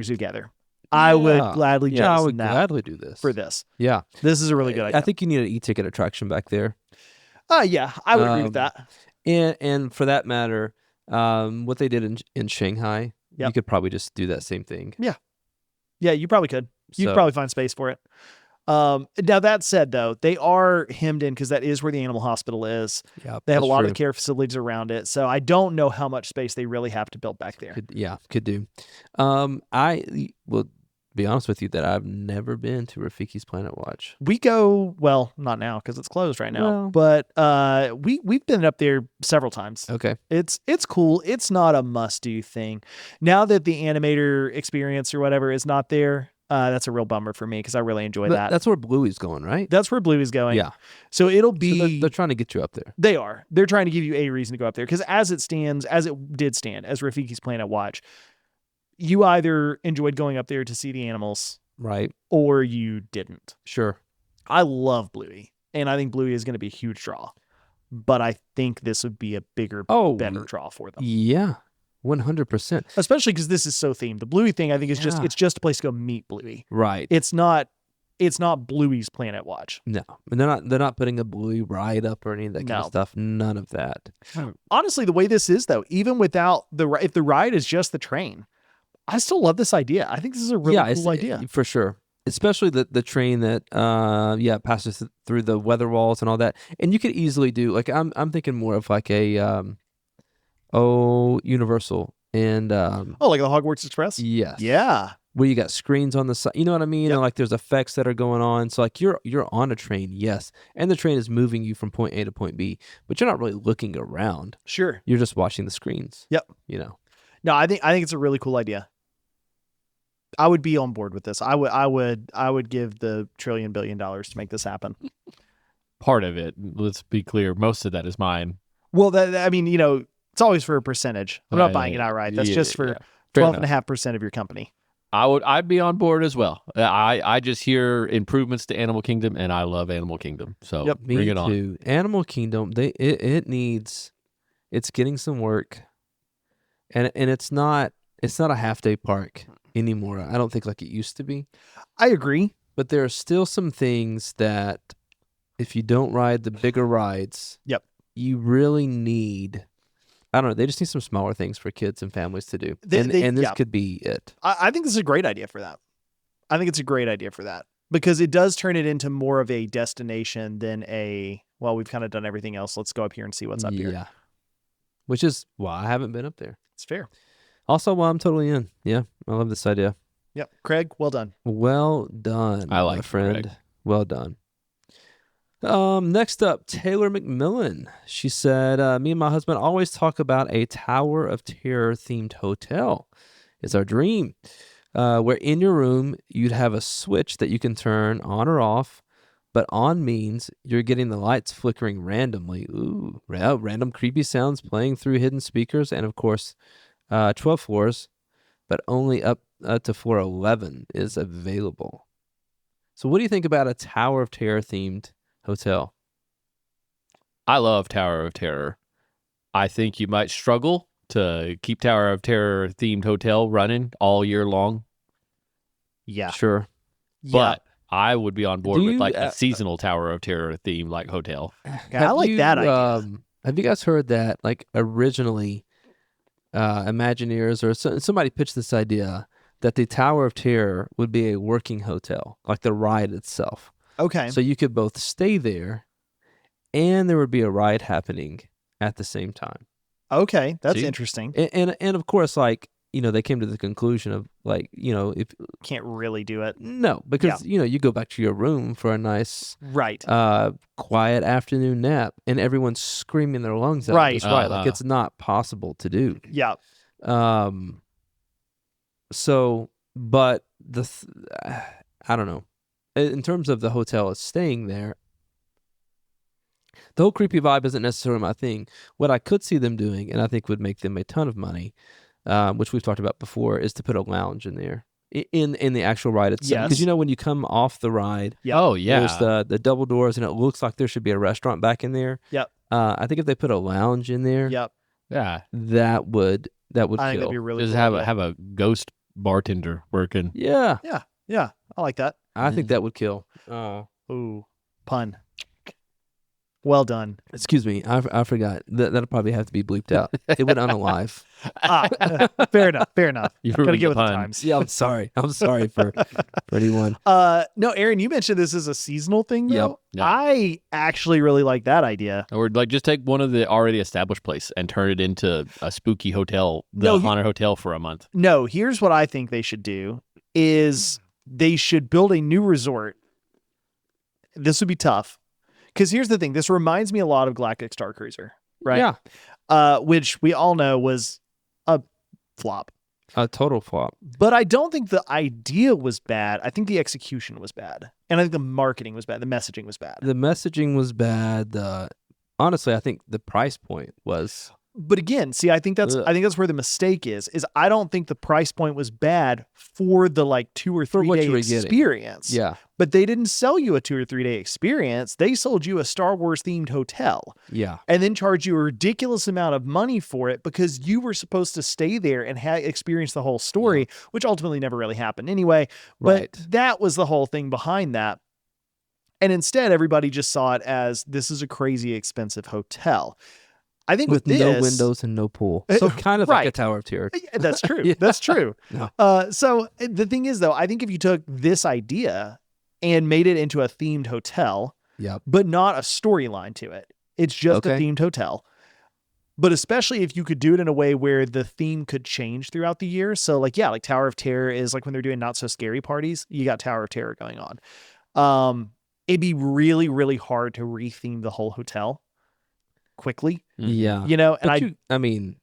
Together. I would gladly I would jettison that gladly do this. for this. Yeah. This is a really good idea. I think you need an e-ticket attraction back there. Yeah, I would agree with that. And for that matter, what they did in Shanghai, Yep. you could probably just do that same thing. Yeah, you probably could. You could So- probably find space for it. Now that said, though, they are hemmed in because that is where the animal hospital is. Yeah, They have a that's lot true. of care facilities around it, so I don't know how much space they really have to build back there. Could do. I will be honest with you that I've never been to Rafiki's Planet Watch. We go, well, not now because it's closed right now, Well. but we've been up there several times. Okay. It's cool. It's not a must-do thing. Now that the animator experience or whatever is not there, that's a real bummer for me because I really enjoy that. That's where Bluey's going, right? That's where Blue is going. Yeah. So it'll So be. they're trying to get you up there. They are. They're trying to give you a reason to go up there because as it did stand as Rafiki's Planet Watch, you either enjoyed going up there to see the animals Right. or you didn't. Sure. I love Bluey, and I think Bluey is going to be a huge draw, but I think this would be a bigger, better draw for them. Yeah. 100%. Especially because this is so themed. The Bluey thing, I think, is Yeah. it's just a place to go meet Bluey. Right. It's not Bluey's Planet Watch. No. And they're not putting a Bluey ride up or any of that kind of No. stuff. None of that. Honestly, the way this is though, even without if the ride is just the train, I still love this idea. I think this is a really cool idea. For sure. Especially the train that passes through the weather walls and all that. And you could easily do like I'm thinking more of like a Universal and Like the Hogwarts Express? yes. Yeah. Where you got screens on the side, you know what I mean? Yep. And like there's effects that are going on. So like you're on a train, yes. And the train is moving you from point A to point B, but you're not really looking around. Sure. You're just watching the screens. Yep. You know. No, I think it's a really cool idea. I would be on board with this. I would give the $1 trillion billion to make this happen. Part of it, let's be clear, most of that is mine. Well, it's always for a percentage. I'm not buying it outright. That's Yeah, just for yeah. Fair 12.5% of your company. I'd be on board as well. I just hear improvements to Animal Kingdom, and I love Animal Kingdom. So Yep. Me bring it on. too. Animal Kingdom, it's getting some work. And it's not a half day park anymore. I don't think like it used to be. I agree. But there are still some things that if you don't ride the bigger rides, Yep. you really need. I don't know. They just need some smaller things for kids and families to do. And this yeah. could be it. I think this is a great idea for that. I think it's a great idea for that because it does turn it into more of a destination than we've kind of done everything else. Let's go up here and see what's up here. Yeah. Which is why I haven't been up there. It's fair. Also, why I'm totally in. Yeah. I love this idea. Yep. Craig, well done. Well done, I like my it, friend. Greg. Well done. Next up, Taylor McMillan. She said, me and my husband always talk about a Tower of Terror themed hotel. It's our dream. Where in your room, you'd have a switch that you can turn on or off, but on means you're getting the lights flickering randomly. Ooh, random creepy sounds playing through hidden speakers, and of course, 12 floors, but only up to floor 11 is available. So what do you think about a Tower of Terror themed hotel? I love Tower of Terror. I think you might struggle to keep Tower of Terror themed hotel running all year long, Yeah. Sure. but I would be on board Do with you, like a seasonal Tower of Terror theme like hotel. Yeah, I like that idea. Have you guys heard that, like, originally, Imagineers or somebody pitched this idea that the Tower of Terror would be a working hotel, like the ride itself. Okay. So you could both stay there and there would be a ride happening at the same time. Okay. That's See? interesting. And of course, like, they came to the conclusion of, like, if Can't really do it. no, because you go back to your room for a nice Right. quiet afternoon nap and everyone's screaming their lungs out. Right. That's right. Like, it's not possible to do. Yeah. So, but I don't know. In terms of the hotel is staying there, the whole creepy vibe isn't necessarily my thing. What I could see them doing, and I think would make them a ton of money, which we've talked about before, is to put a lounge in there in the actual ride itself. Yes. Because when you come off the ride, Yep. Oh yeah. there's the double doors, and it looks like there should be a restaurant back in there. Yep. I think if they put a lounge in there, Yep. Yeah. that would I think kill. that'd be really Just cool. have a ghost bartender working. Yeah, Yeah. I like that. I think that would kill. Ooh. Pun. Well done. Excuse me, I forgot. That'll probably have to be bleeped out. It would unalive. Fair enough. Fair enough. You Gotta ruined get the with the pun. times. Yeah, I'm sorry. I'm sorry for anyone. No, Aaron, you mentioned this is a seasonal thing, though. Yep. I actually really like that idea. Or like just take one of the already established place and turn it into a spooky hotel, No, haunted hotel for a month. No, here's what I think they should do is they should build a new resort. This would be tough. Because here's the thing. This reminds me a lot of Galactic Star Cruiser, right? Yeah, Which we all know was a flop. a total flop. But I don't think the idea was bad. I think the execution was bad. And I think the marketing was bad. The messaging was bad. The messaging was bad. Honestly, I think the price point was. But again, see, I think that's where the mistake is I don't think the price point was bad for the like 2 or 3 what day you were getting. experience. Yeah, But they didn't sell you a 2 or 3 day experience. They sold you a Star Wars themed hotel yeah, and then charged you a ridiculous amount of money for it because you were supposed to stay there and experience the whole story, which ultimately never really happened anyway. But right. that was the whole thing behind that. And instead, everybody just saw it as this is a crazy expensive hotel. I think with this, no windows and no pool, so kind of like a right. Tower of Terror. Yeah, that's true. Yeah. That's true. No. So the thing is, though, I think if you took this idea and made it into a themed hotel, Yep. but not a storyline to it, it's just a Okay. themed hotel. But especially if you could do it in a way where the theme could change throughout the year. So like Tower of Terror is like when they're doing not so scary parties, you got Tower of Terror going on. It'd be really, really hard to retheme the whole hotel quickly, Yeah, and But I mean,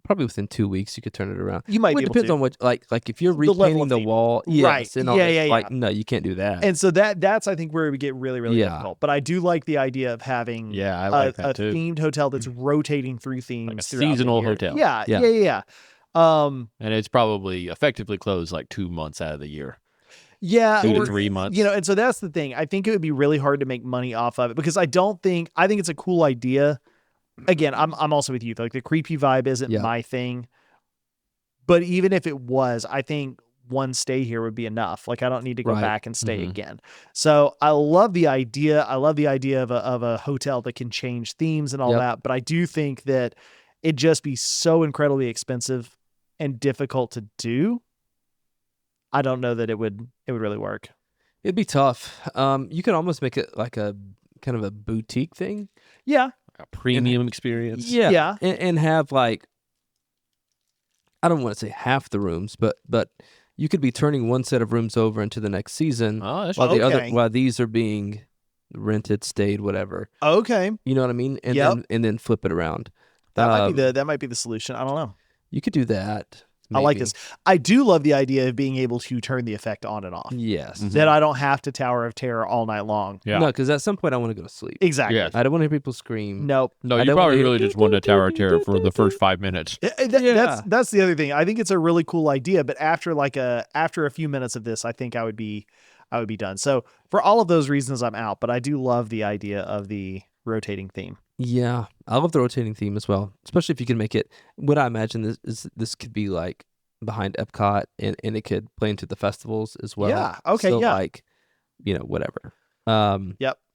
probably within 2 weeks you could turn it around. you might Well, be it able depends to. on what, like if you're The level repainting of the theme. wall, Right. yes, and all Yeah, that, yeah, like yeah. no, you can't do that. And so that's I think where we get really, really Yeah. difficult. But I do like the idea of having Yeah, I like a that too. themed hotel that's rotating through themes, Like a throughout the seasonal year. hotel. Yeah, Yeah. yeah, yeah. And it's probably effectively closed like 2 months out of the year. Yeah, 2 or- to 3 months. and so that's the thing. I think it would be really hard to make money off of it because I think it's a cool idea. Again, I'm also with you. Like the creepy vibe isn't Yeah. my thing. But even if it was, I think one stay here would be enough. Like I don't need to go Right. back and stay Mhm. again. So I love the idea. I love the idea of a hotel that can change themes and all Yep. that. But I do think that it'd just be so incredibly expensive and difficult to do. I don't know that it would really work. It'd be tough. You could almost make it like a kind of a boutique thing. Yeah. A premium experience. Yeah, Yeah. and have like, I don't want to say half the rooms, but you could be turning one set of rooms over into the next season Oh, that's while the other Okay. while these are being rented, stayed, whatever. Okay. You know what I mean? And Yep. then flip it around. That might be the solution. I don't know. You could do that. I like maybe. this. I do love the idea of being able to turn the effect on and off. Yes. Mhm. That I don't have to Tower of Terror all night long. Yeah. No, because at some point I want to go to sleep. Exactly. Yes. I don't want to hear people scream. Nope. No, I you don't probably wanna- really just want a Tower of Terror for the first 5 minutes. Yeah. That's the other thing. I think it's a really cool idea, but after a few minutes of this, I think I would be done. So for all of those reasons, I'm out. But I do love the idea of the rotating theme. Yeah, I love the rotating theme as well, especially if you can make it. What I imagine this could be like behind Epcot, and it could play into the festivals as well. Yeah, okay, So yeah. like, whatever. I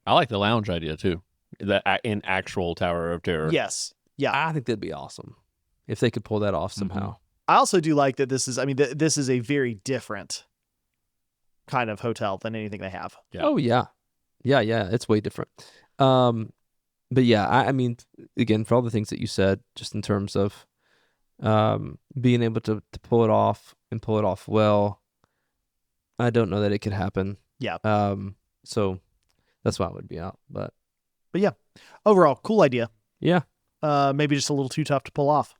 like the lounge idea too. in actual Tower of Terror. Yes. Yeah. I think that'd be awesome if they could pull that off somehow. I also do like that this is, I mean, this is a very different kind of hotel than anything they have. Yeah. Oh yeah, yeah. It's way different. But yeah, I mean, again, for all the things that you said, just in terms of being able to pull it off and pull it off well, I don't know that it could happen. Yeah. So that's why I would be out. But yeah, overall, cool idea. Yeah. Maybe just a little too tough to pull off.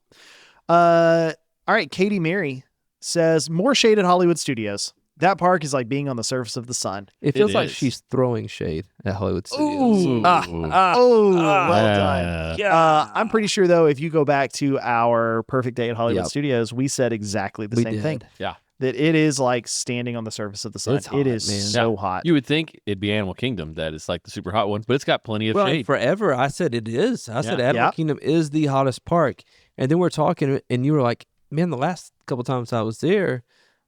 All right, Katie Mary says, more shade at Hollywood Studios. That park is like being on the surface of the sun. It feels It like is. she's throwing shade at Hollywood Studios. Ooh. Well done. Yeah. I'm pretty sure, though, if you go back to our Perfect Day at Hollywood Yep. Studios, we said exactly the We same did. thing. Yeah. That it is like standing on the surface of the sun. It's hot, it is man. so hot. You would think it'd be Animal Kingdom that is like the super hot one, but it's got plenty of Well, shade. forever I said it is. I said Yeah. Animal Yeah. Kingdom is the hottest park. And then we're talking, and you were like, man, the last couple times I was there,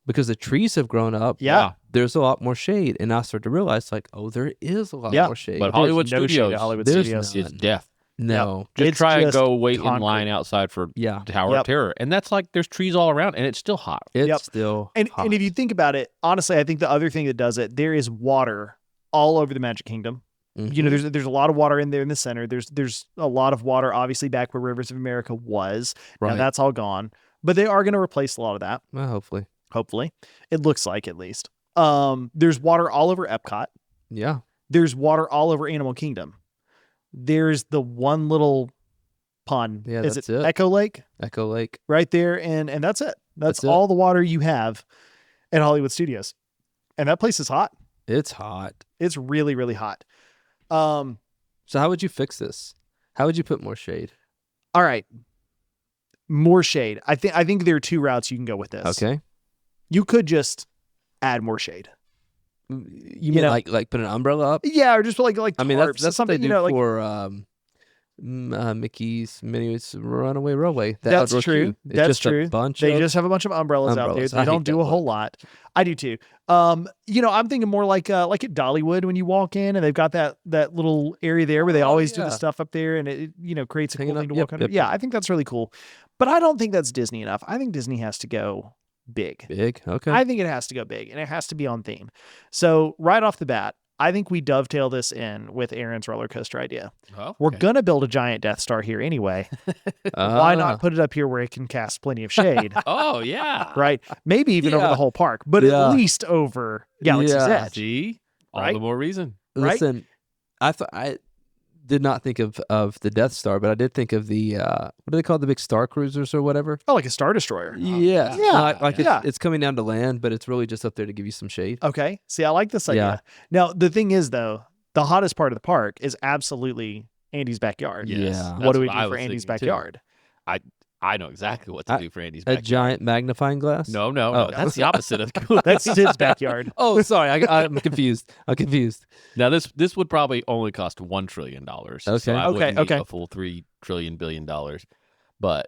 because the trees have grown up, Yeah. there's a lot more shade. And I started to realize, like, oh, there is a lot Yeah. more shade. But There's Hollywood no shade Studios, at Hollywood there's Studios. none. it's death. No. Just It's try and just go wait in concrete. line outside for Yeah. Tower Yep. of Terror. And that's like there's trees all around and it's still hot. It's Yep. still And hot. if you think about it, honestly, I think the other thing that does it, there is water all over the Magic Kingdom. Mhm. You know, there's a lot of water in there in the center. There's a lot of water, obviously, back where Rivers of America was. Now Right. that's all gone. But they are going to replace a lot of that, Well, hopefully. hopefully. It looks like, at least. There's water all over Epcot. Yeah. There's water all over Animal Kingdom. There's the one little pond. Yeah, is that's it it. Echo Lake? Echo Lake. Right there, and that's it. That's That's it. all the water you have at Hollywood Studios. And that place is hot. It's hot. It's really, really hot. All So how would you fix this? How would you put more shade? right. More shade. I think there are two routes you can go with this. Okay. You could just add more shade. You mean know- like put an umbrella up? Yeah, or just put like I mean, tarps, that's what something, they do you know, like for Mickey's Minnie's Runaway Railway. That That's outdoor true. queue. It's That's just true. A bunch they of, just have a bunch of umbrellas out there. umbrellas. They I hate don't do that a whole lot. I do too. You know, I'm thinking more like at Dollywood when you walk in and they've got that little area there where they Oh, always do yeah. the stuff up there and it you know creates a cool Hanging thing up. to walk Yep, under. yep, Yeah, yep. I think that's really cool. But I don't think that's Disney enough. I think Disney has to go big. big. Okay. I think it has to go big and it has to be on theme. So right off the bat, I think we dovetail this in with Aaron's roller coaster idea. Oh, We're okay. going to build a giant Death Star here anyway. Why Ah. not put it up here where it can cast plenty of shade? Oh, yeah. Right? Maybe even over Yeah. the whole park, but Yeah. at least over Galaxy's Yeah. Edge. See? All Right? the more reason. right? Listen, I did not think of the Death Star, but I did think of the what do they call the big Star Cruisers or whatever? Oh, like a Star Destroyer. Yes. Yeah, Like yeah. it's coming down to land, but it's really just up there to give you some shade. Okay. See, I like this idea. Yeah. Now, the thing is, though, the hottest part of the park is absolutely Andy's backyard. Yes. Yeah. That's What do we I do for was Andy's thinking, too. backyard? I know exactly what to I- do for Andy's A backyard. giant magnifying glass? No, no, Oh. no. That's the opposite of cool. That's Sid's backyard. Oh, sorry. I'm confused. I'm confused. Now this would probably only cost $1 trillion. Okay. So I Okay, wouldn't need okay. a full $3 billion. But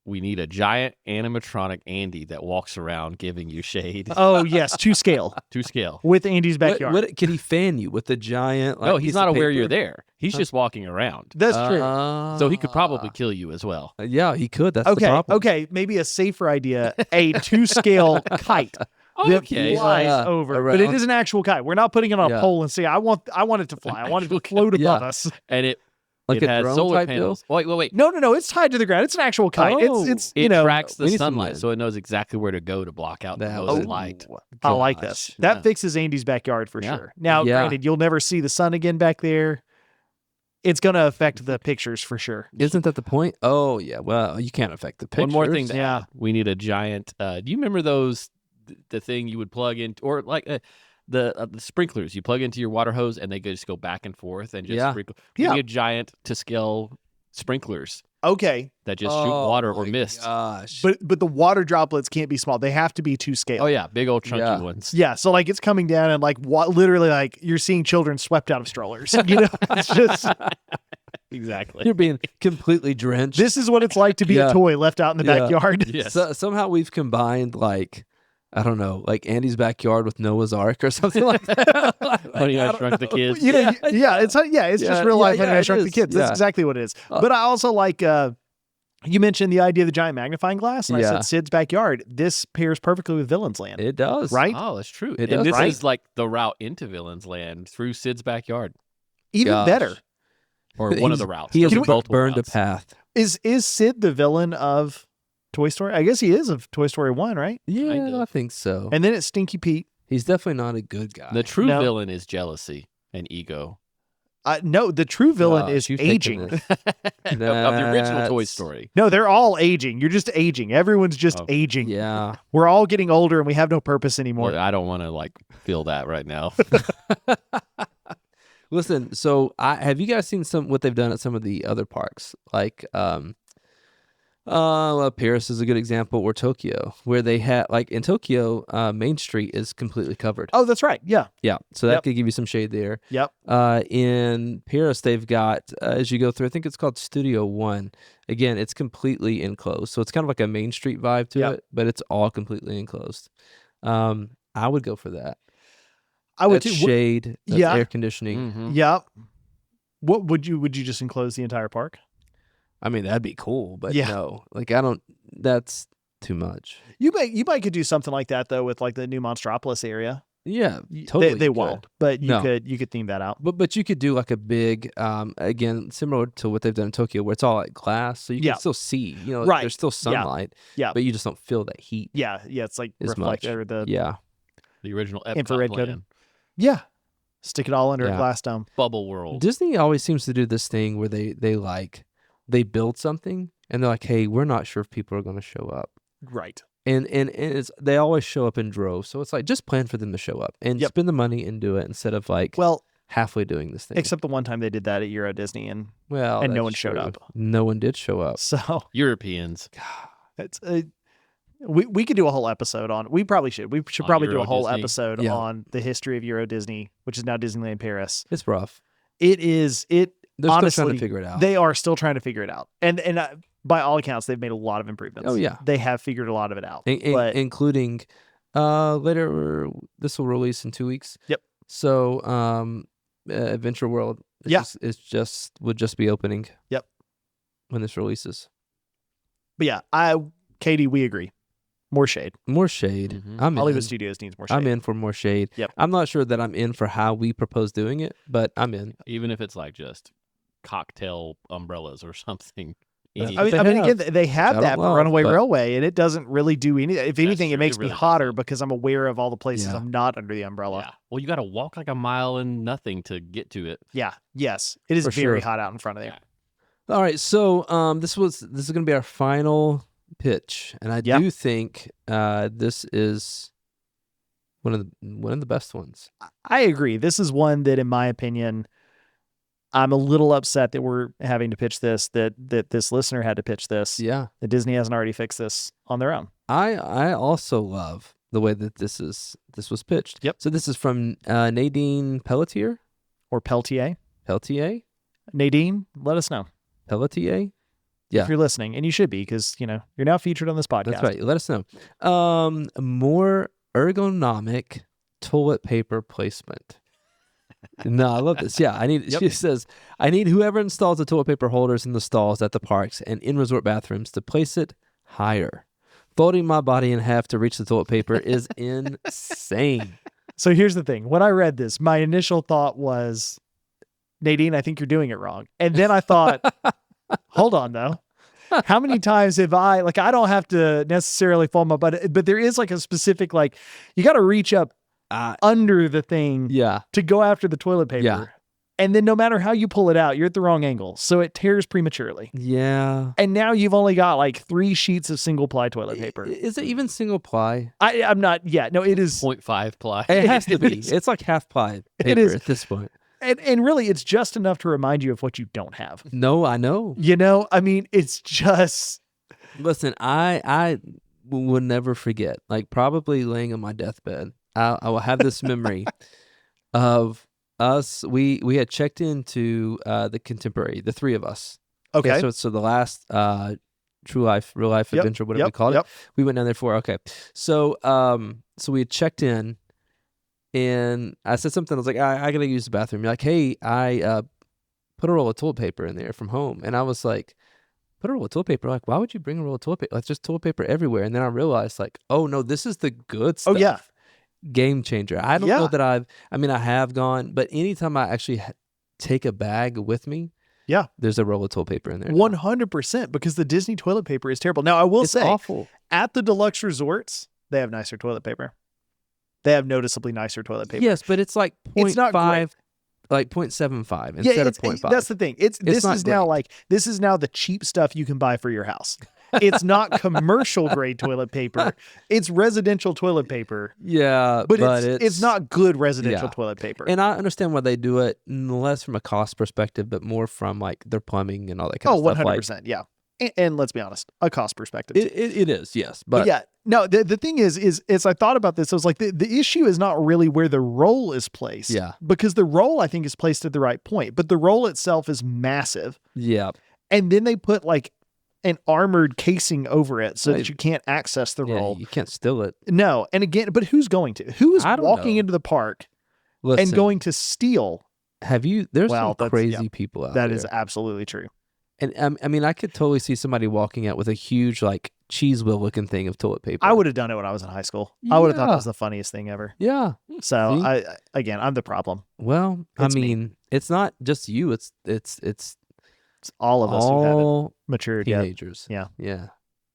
we need a giant animatronic Andy that walks around giving you shade Oh, yes, to scale to scale. with Andy's backyard. Can he fan you with the giant? No, piece he's of not aware paper? you're there. He's Huh. just walking around. That's true. So he could probably kill you as well. Yeah, he could. That's the Okay, problem. okay, maybe a safer idea, a to-scale kite that Okay. flies Yeah, over, but it around. is an actual kite. We're not putting it on a Yeah. pole and say, I want it to fly. I want it to actual float above Yeah. us. And it Like a has drone solar type panels. deal? Wait. No, it's tied to the ground. It's an actual kite. Oh. It's It you know, tracks we the need some sunlight, land. so it knows exactly where to go to block out the That most was- light. I like this. Gosh. That Yeah. fixes Andy's backyard for Yeah. sure. Now, Yeah. granted, you'll never see the sun again back there. It's going to affect the pictures for sure. Isn't that the point? Oh, yeah. Well, you can't affect the pictures. One more thing to Yeah. add. We need a giant. Do you remember those? The thing you would plug in, or like the sprinklers you plug into your water hose, and they just go back and forth and just Yeah. sprinkle. We Yeah. need a giant to scale sprinklers Okay, that just shoot water or my mist. Gosh. but the water droplets can't be small. They have to be to scale. Oh yeah, big old chunky Yeah. ones. Yeah, so like it's coming down and like literally like you're seeing children swept out of strollers. You know, it's just Exactly. You're being completely drenched. this is what it's like to be Yeah. a toy left out in the Yeah. backyard. Yes. So, somehow we've combined like I don't know, like Andy's backyard with Noah's Ark or something like that. Honey, I Shrunk the Kids. It's just real life. Honey, I Shrunk the Kids. That's yeah. exactly what it is. But I also like. You mentioned the idea of the giant magnifying glass, and I Yeah. said Sid's backyard. This pairs perfectly with Villain's Land. It does. Right? Oh, that's true. It and does, this right? is like the route into Villain's Land through Sid's backyard, Even Gosh. better. or one of the routes. He has There's multiple burned routes. a path. Is Sid the villain of Toy Story? I guess he is of Toy Story 1, right? Yeah, Kind of. I think so. And then it's Stinky Pete. He's definitely not a good guy. The true No. villain is jealousy and ego No, the true villain Gosh, is you've taken aging. this. of the original Toy That's- Story. No, they're all aging. You're just aging. Everyone's just Oh. aging. Yeah. We're all getting older and we have no purpose anymore. Well, I don't want to like feel that right now. Listen, so have you guys seen what they've done at some of the other parks? Like Paris is a good example, or Tokyo, where they had, like in Tokyo, Main Street is completely covered. Oh, that's right. Yeah. Yeah, so that Yep. could give you some shade there. Yep. In Paris, they've got, as you go through, I think it's called Studio One. Again, it's completely enclosed. So it's kind of like a Main Street vibe to Yep. it, but it's all completely enclosed. I would go for that. I would That's too. shade, that's yeah. air conditioning. Mhm. Yep. What would you just enclose the entire park? I mean, that'd be cool, but Yeah. no. Like, that's too much. You might could do something like that though with like the new Monstropolis area. Yeah, They- totally. They you could. won't, but you No. could theme that out. But you could do like a big, again, similar to what they've done in Tokyo, where it's all like glass, so you Yeah. can still see. You know, Right. there's still sunlight. Yeah. But you just don't feel that heat Yeah, it's like as reflect much. or the Yeah. The original Epcot Infrared plan. coating. Yeah. Stick it all under a Yeah. glass dome. Bubble World. Disney always seems to do this thing where they build something and they're like, hey, we're not sure if people are going to show up. Right. And they always show up in droves. So it's like, just plan for them to show up and Yep. spend the money and do it instead of like Well, halfway doing this thing. except the one time they did that at Euro Disney, and Well, and no that's one showed true. up. No one did show up. so Europeans. it's we could do a whole episode on. We probably should. We should On probably do Euro a whole Disney? episode Yeah. on the history of Euro Disney, which is now Disneyland Paris. It's rough. It is. It They're honestly, still trying to figure it out. They are still trying to figure it out, and by all accounts, they've made a lot of improvements. Oh, yeah. they have figured a lot of it out. In- but including later, this will release in 2 weeks. Yep. So Adventure World Yeah. would just be opening. Yep. When this releases. but yeah, Katie, we agree. More shade. More shade. Mhm. I'm in. Hollywood Studios needs more shade. I'm in for more shade. Yep. I'm not sure that I'm in for how we propose doing it, but I'm in. Even if it's like just cocktail umbrellas or something. That's Any- I mean, have. again, they have I that don't for love, Runaway but- Railway, and it doesn't really do anything. If anything, true, it makes it me really hotter doesn't. because I'm aware of all the places Yeah. I'm not under the umbrella. yeah. Well, you got to walk like a mile and nothing to get to it. Yeah. Yes. It is For very sure. hot out in front of there. Yeah. All right. So this is going to be our final pitch, and I Yeah. do think this is one of the best ones. I agree. This is one that, in my opinion, I'm a little upset that we're having to pitch this, that this listener had to pitch this, Yeah. that Disney hasn't already fixed this on their own. I also love the way that this was pitched. Yep. So this is from Nadine Pelletier. Or Peltier. Peltier. Nadine, let us know Pelletier. Yeah. if you're listening, and you should be, because you're now featured on this podcast. That's right. Let us know. More ergonomic toilet paper placement. No, I love this. Yeah, Yep. She says, I need whoever installs the toilet paper holders in the stalls at the parks and in resort bathrooms to place it higher. Folding my body in half to reach the toilet paper is insane. So here's the thing. When I read this, my initial thought was, Nadine, I think you're doing it wrong. And then I thought, hold on though. How many times have I don't have to necessarily fold my butt, but there is like a specific, like, you got to reach up under the thing Yeah. to go after the toilet paper. Yeah. And then no matter how you pull it out, you're at the wrong angle. So it tears prematurely. Yeah. And now you've only got like 3 sheets of single ply toilet paper. Is it even single ply? I'm not, yeah, no, it is. 0.5 ply. It has to It be. is. It's like half ply It paper is. at this point. And really, it's just enough to remind you of what you don't have. No, I know. I mean, it's just, Listen, I will never forget. Like, probably laying on my deathbed, I will have this memory of us. We had checked into the Contemporary, the 3 of us. okay. Yeah, so the last True Life, Real Life Yep, Adventure, whatever we yep, called yep. it. We went down there for. Okay, so so we had checked in, and I said something. I was like, I gotta use the bathroom. You're like, hey, I put a roll of toilet paper in there from home, and I was like, put a roll of toilet paper. Like, why would you bring a roll of toilet paper? Like, just toilet paper everywhere. And then I realized, like, oh no, this is the good stuff. Oh, yeah. Game changer. I don't Yeah. know that I mean, I have gone, but anytime I actually take a bag with me, Yeah. there's a roll of toilet paper in there. 100%, because the Disney toilet paper is terrible. Now, I will It's say, awful. at the deluxe resorts, they have nicer toilet paper. They have noticeably nicer toilet paper. Yes, but it's like It's not 0.5, like 0.75 Yeah, instead of 0.5. that's the thing. This not is now great. this is now the cheap stuff you can buy for your house. It's not commercial grade toilet paper. It's residential toilet paper, Yeah, but it's not good residential yeah. toilet paper. And I understand why they do it, less from a cost perspective, but more from like their plumbing and all that kind Oh, of stuff. 100%. Yeah. And let's be honest, a cost perspective. Too. It is, yes. But But yeah, no, the thing is I thought about this. I was like, the issue is not really where the roll is placed. Yeah. Because the roll, I think, is placed at the right point. But the roll itself is massive. yeah. And then they put like an armored casing over it so Right. that you can't access the Yeah, roll. you can't steal it. No. And again, but who's going to? Who is I don't walking know. into the park Listen, and going to steal? have you, there's Well, some that's- crazy yeah, people out That there. is absolutely true. And I mean, I could totally see somebody walking out with a huge, like, cheese wheel looking thing of toilet paper. I would have done it when I was in high school. I would have thought Yeah. that was the funniest thing ever. Yeah. So See? I'm the problem. Well, It's I me. mean, it's not just you. It's It's all of us who haven't all matured yet. teenagers. Yeah. Yeah.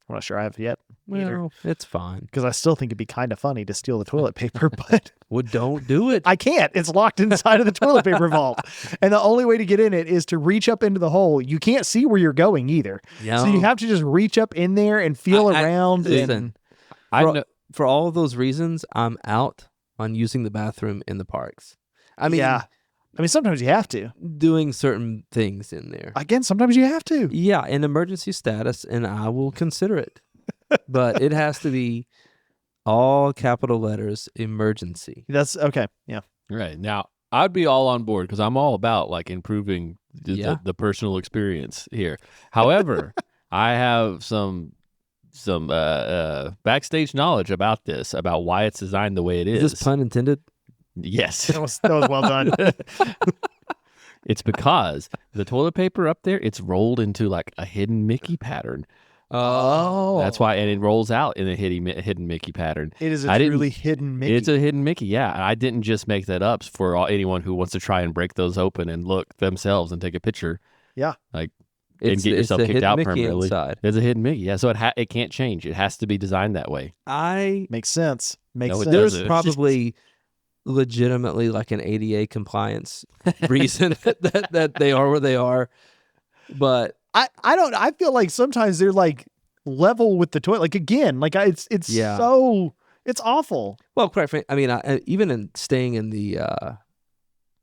I'm not sure I have yet either. Well, it's fine. Because I still think it'd be kind of funny to steal the toilet paper, but Well, don't do it. I can't. It's locked inside of the toilet paper vault. And the only way to get in it is to reach up into the hole. You can't see where you're going either. So you have to just reach up in there and feel around. Listen, and for all of those reasons, I'm out on using the bathroom in the parks. I mean, yeah. I mean, sometimes you have to. doing certain things in there. Again, sometimes you have to. Yeah, in emergency status, and I will consider it. But it has to be all capital letters, emergency. That's okay. Yeah. Right. Now, I'd be all on board because I'm all about like improving Yeah. the personal experience here. However, I have some backstage knowledge about this, about why it's designed the way it is. Is this pun intended? Yes. That was well done. It's because the toilet paper up there, it's rolled into like a hidden Mickey pattern. Oh. That's why, and it rolls out in a hidden Mickey pattern. It is I a didn't- truly hidden Mickey. It's a hidden Mickey, yeah. And I didn't just make that up for anyone who wants to try and break those open and look themselves and take a picture. Yeah. Like, It's, and get it's yourself a kicked hidden out Mickey permanently. inside. There's a hidden Mickey, yeah. So it can't change. It has to be designed that way. Makes sense. Makes No, it sense. There's doesn't. probably legitimately like an ADA compliance reason that they are where they are. But I feel like sometimes they're like level with the toilet. Like again, like it's Yeah. so it's awful. well, quite frankly, I mean, even in staying in the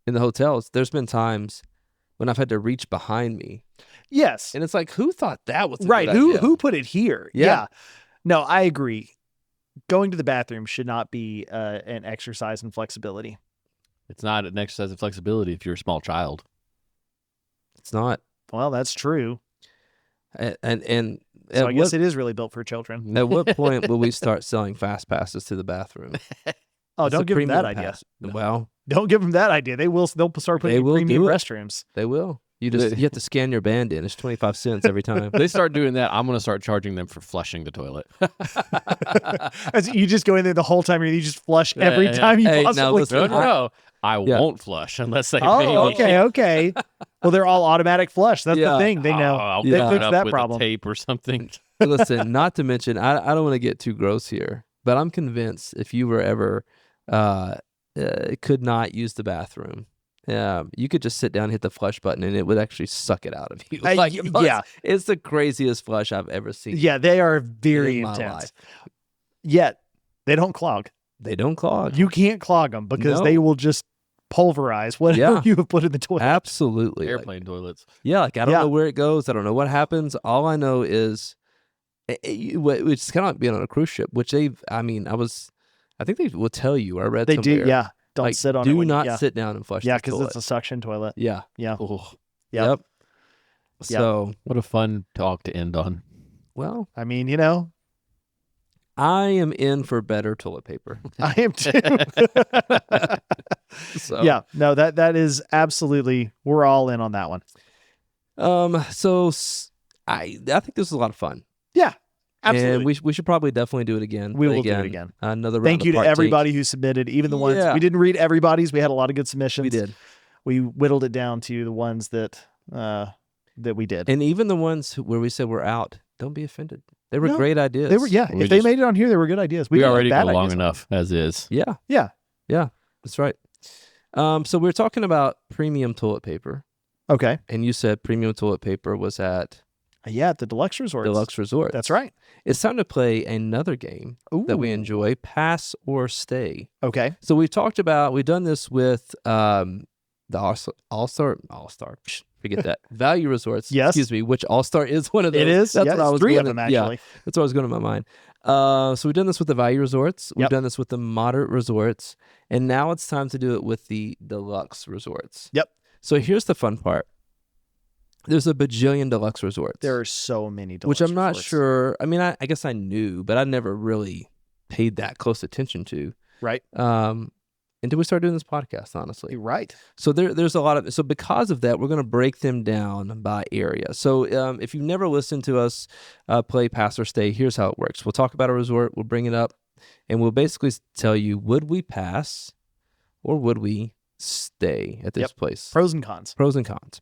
hotels, there's been times when I've had to reach behind me, Yes. and it's like, who thought that was a Right. good Who idea? put it here? Yeah. No, I agree. Going to the bathroom should not be an exercise in flexibility. It's not an exercise of flexibility if you're a small child. It's not, Well, that's true. and So at I guess what, it is really built for children. at what point will we start selling fast passes to the bathroom? Oh, It's a don't give them that premium idea. pass. Well, Don't give them that idea. They'll start putting They will premium do it. restrooms. they will. You have to scan your band in. It's 25 cents every time. If they start doing that, I'm going to start charging them for flushing the toilet. You just go in there the whole time and you just flush every Yeah. time you Hey, now possibly listen, No, can. no. I Yeah. won't flush unless they pay Oh, me. okay. Well, they're all automatic flush. That's Yeah. the thing. They know. I'll They put fixed it up that with problem. a tape or something. Listen, not to mention, I don't want to get too gross here, but I'm convinced if you were ever could not use the bathroom, you could just sit down and hit the flush button and it would actually suck it out of you. Like, yeah. it's the craziest flush I've ever seen. Yeah, they are very in my intense. life. Yet they don't clog. They don't clog. You can't clog them because No. they will just pulverize whatever Yeah. you have put in the toilet. Absolutely. Like, Airplane toilets. yeah, like I don't Yeah. know where it goes. I don't know what happens. All I know is, which is kind of like being on a cruise ship, which I think they will tell you. I read They somewhere. do, yeah. Don't like, sit on do it. when you- not yeah. sit down and flush Yeah, the because toilet. it's a suction toilet. Yeah. Yeah. Oh, Yep. Yep. Yep. So what a fun talk to end on. Well, I mean, you know, I am in for better toilet paper. I am too. So, Yeah, no, that is absolutely, we're all in on that one. I think this was a lot of fun. Yeah, absolutely. And we should probably definitely do it again. We will do it again. Another round Thank of you to part everybody who submitted, even the ones Yeah. we didn't read everybody's. We had a lot of good submissions. We did. We whittled it down to the ones that we did. And even the ones where we said we're out, don't be offended. They were No, great ideas. They were, yeah. We if they just- made it on here, they were good ideas. We didn't already have go bad long ideas. enough as is. Yeah. Yeah. Yeah. That's right. So we're talking about premium toilet paper. Okay. And you said premium toilet paper was at Yeah, at the Deluxe Resort. Deluxe Resort. That's right. It's time to play another game that we Ooh. enjoy, Pass or Stay. Okay. So we've done this with the All-Star, forget that, Value Resorts. Yes. Excuse me, which All-Star is one of those. It is. That's yeah, what I it's was 3 of going them, to- yeah, actually. that's what I was going to my mind. So we've done this with the Value Resorts. We've Yep. done this with the Moderate Resorts. And now it's time to do it with the Deluxe Resorts. Yep. So here's the fun part. There's a bajillion Deluxe Resorts. There are so many Deluxe which I'm not Resorts. sure. I mean, I guess I knew, but I never really paid that close attention to. Right. Until we started doing this podcast, honestly. You're right. So there's a lot of, so because of that, we're going to break them down by area. So if you've never listened to us play Pass or Stay, here's how it works. We'll talk about a resort, we'll bring it up, and we'll basically tell you, would we pass or would we stay at this place? Pros and cons. Pros and cons.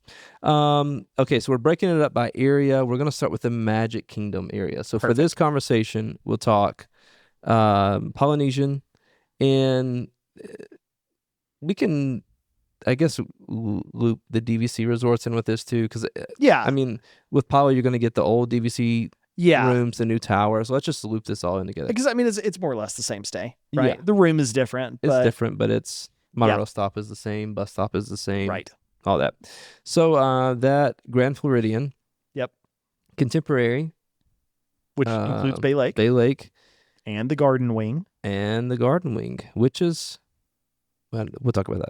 Okay, so we're breaking it up by area. We're going to start with the Magic Kingdom area. So for this conversation, we'll talk Polynesian, and we can, I guess, loop the DVC resorts in with this too, because Yeah. I mean, with Poly, you're going to get the old DVC yeah. rooms, the new tower. So let's just loop this all in together. Because I mean, it's more or less the same stay, right? Yeah. The room is different. It's but, different, but it's monorail stop is the same, bus stop is the same, right? all that. So that Grand Floridian, Yep. Contemporary, Which includes Bay Lake Bay Lake, and the Garden Wing. and the Garden Wing, which is, well, we'll talk about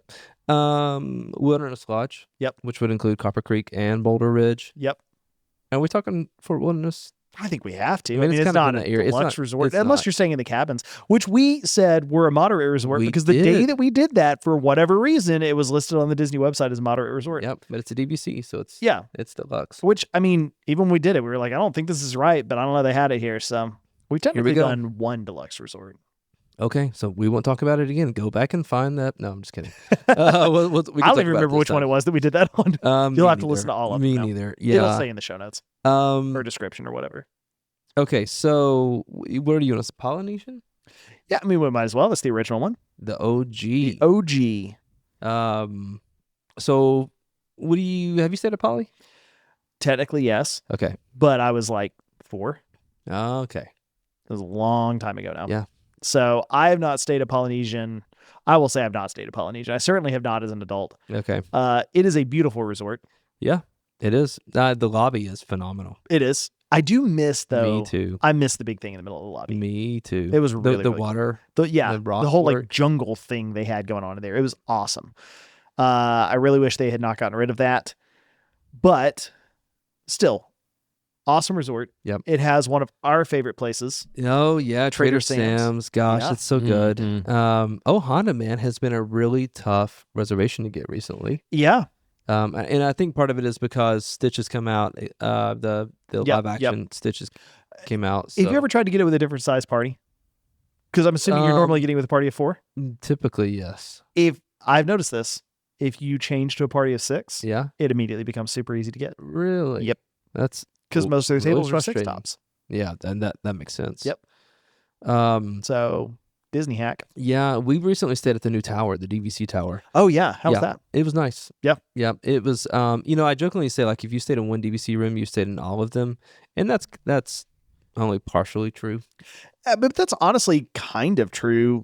that. Wilderness Lodge, Yep. which would include Copper Creek and Boulder Ridge. Yep. Are we talking Fort Wilderness? I think we have to. I mean, it's it's kind of not in a the area. It's deluxe not- resort it's unless not. you're staying in the cabins, which we said were a moderate resort We because the day did. that we did that, for whatever reason, it was listed on the Disney website as a moderate resort. Yep, but it's a DVC, so it's Yeah. it's deluxe. Which, I mean, even when we did it, we were like, I don't think this is right, but I don't know they had it here. So we've technically go. done one deluxe resort. Okay, so we won't talk about it again. Go back and find that. No, I'm just kidding. We can I talk don't about even it remember this which one time. it was that we did that on. Me You'll have to neither. listen to all of Me them now. neither. It'll Yeah. say in the show notes or Um. description or whatever. Okay, so where do you want us? Polynesian? Yeah, I mean, we might as well. That's the original one. The OG. OG. So what do you have you stayed at Poly? Technically, yes, Okay. but I was like 4. Okay. It was a long time ago now. Yeah. So I have not stayed at Polynesian. I will say I've not stayed at Polynesian. I certainly have not as an adult. Okay. It is a beautiful resort. Yeah, it is. The lobby is phenomenal. It is. I do miss though. Me too. I miss the big thing in the middle of the lobby. Me too. It was the really, the really water. The rock whole like work. jungle thing they had going on in there. It was awesome. I really wish they had not gotten rid of that, but still, awesome resort. Yep. It has one of our favorite places. Oh yeah, Trader Trader Sam's. Sam's. Gosh, Yeah. it's so good. Mhm. Honda man has been a really tough reservation to get recently. Yeah. And I think part of it is because Stitch has come out. The Yep, live action Stitches came out. So Have you ever tried to get it with a different size party? Because I'm assuming you're normally getting with a party of 4. typically yes. If I've noticed this, if you change to a party of 6, Yeah. it immediately becomes super easy to get. Really? Yep. That's Because Cool. most of their Really tables are 6 frustrating. tops. yeah, and that makes sense. Yep. So Disney hack. Yeah, we recently stayed at the new tower, the DVC tower. Oh yeah, how's Yeah. that? It was nice. Yeah. Yeah. It was I jokingly say like if you stayed in one DVC room, you stayed in all of them. And that's only partially true. But that's honestly kind of true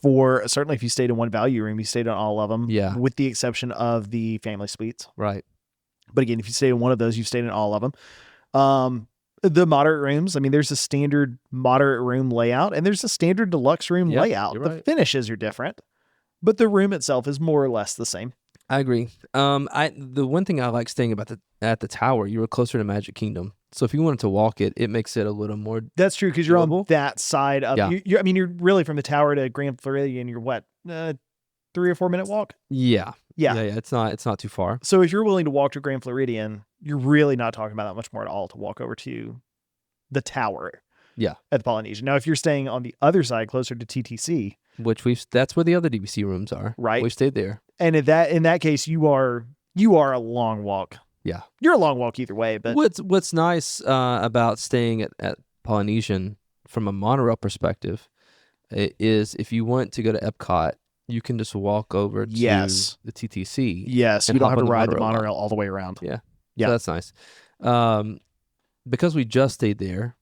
for certainly if you stayed in one value room, you stayed in all of them. Yeah. With the exception of the family suites. Right. But again, if you stayed in one of those, you've stayed in all of them. The moderate rooms, I mean, there's a standard moderate room layout and there's a standard deluxe room Yeah, layout. you're The right. finishes are different, but the room itself is more or less the same. I agree. The one thing I like staying at the tower, you were closer to Magic Kingdom. So if you wanted to walk it, it makes it a little more. That's true because you're on Doable? that side of. Yeah. I mean, you're really from the tower to Grand Floridian. You're what, 3 or 4 minute walk? Yeah. Yeah. Yeah. It's not too far. So if you're willing to walk to Grand Floridian, you're really not talking about that much more at all to walk over to the tower. Yeah. At the Polynesian. Now, if you're staying on the other side, closer to TTC, Which that's where the other DVC rooms are. Right. We stayed there. and in that case, you are a long walk. Yeah. You're a long walk either way, but What's nice about staying at Polynesian from a monorail perspective is if you want to go to Epcot, you can just walk over to Yes. the TTC. yes, and you don't hop have to on the ride the monorail. monorail all the way around. Yeah. Yeah. So that's nice. Because we just stayed there,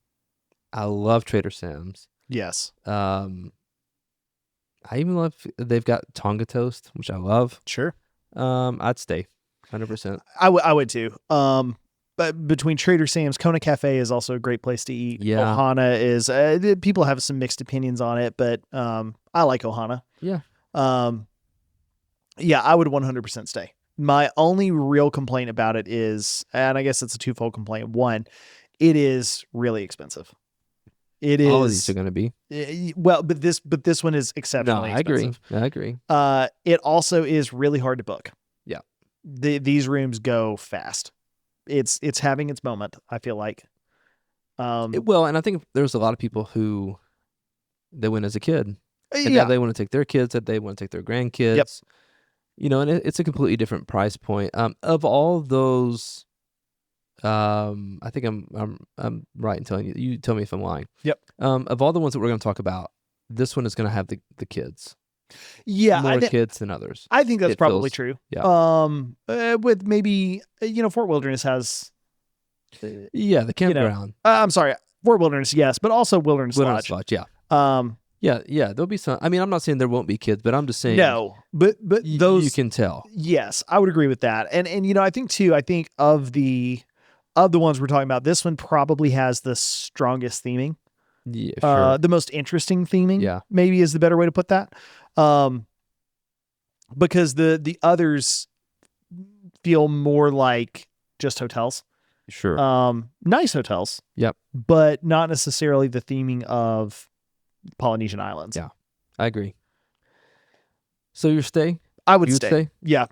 I love Trader Sam's. Yes, I even love they've got Tonga toast, which I love. sure. I'd stay 100%. I would too. But between Trader Sam's, Kona Cafe is also a great place to eat. Yeah. Ohana is, people have some mixed opinions on it, but I like Ohana. Yeah. Yeah, I would 100% stay. My only real complaint about it is, and I guess it's a twofold complaint. One, it is really expensive. It is. All of these are going to be. Well, but this one is exceptionally I agree. expensive. I agree. It also is really hard to book. Yeah. These rooms go fast. It's having its moment, I feel like. Well, and I think there's a lot of people who they went as a kid. And yeah. now they want to take their kids, that they want to take their grandkids. Yep. You know, and it's a completely different price point. Of all those, I think I'm right in telling you. You tell me if I'm lying. Yep. Of all the ones that we're going to talk about, this one is going to have the kids. Yeah. More kids than others. I think that's It probably feels- true. yeah. With maybe, Fort Wilderness has. Yeah, the campground. I'm sorry, Fort Wilderness, yes, but also Wilderness Wilderness Lodge. Lodge, yeah. Yeah, there'll be some. I mean, I'm not saying there won't be kids, but I'm just saying. No, but those you can tell. Yes, I would agree with that. And I think too. I think of the ones we're talking about, this one probably has the strongest theming. Yeah, sure. The most interesting theming. Yeah. maybe is the better way to put that. Because the others feel more like just hotels. Sure. Nice hotels. Yep. But not necessarily the theming of Polynesian Islands. Yeah. I agree. So your stay? I would You stay. Yeah.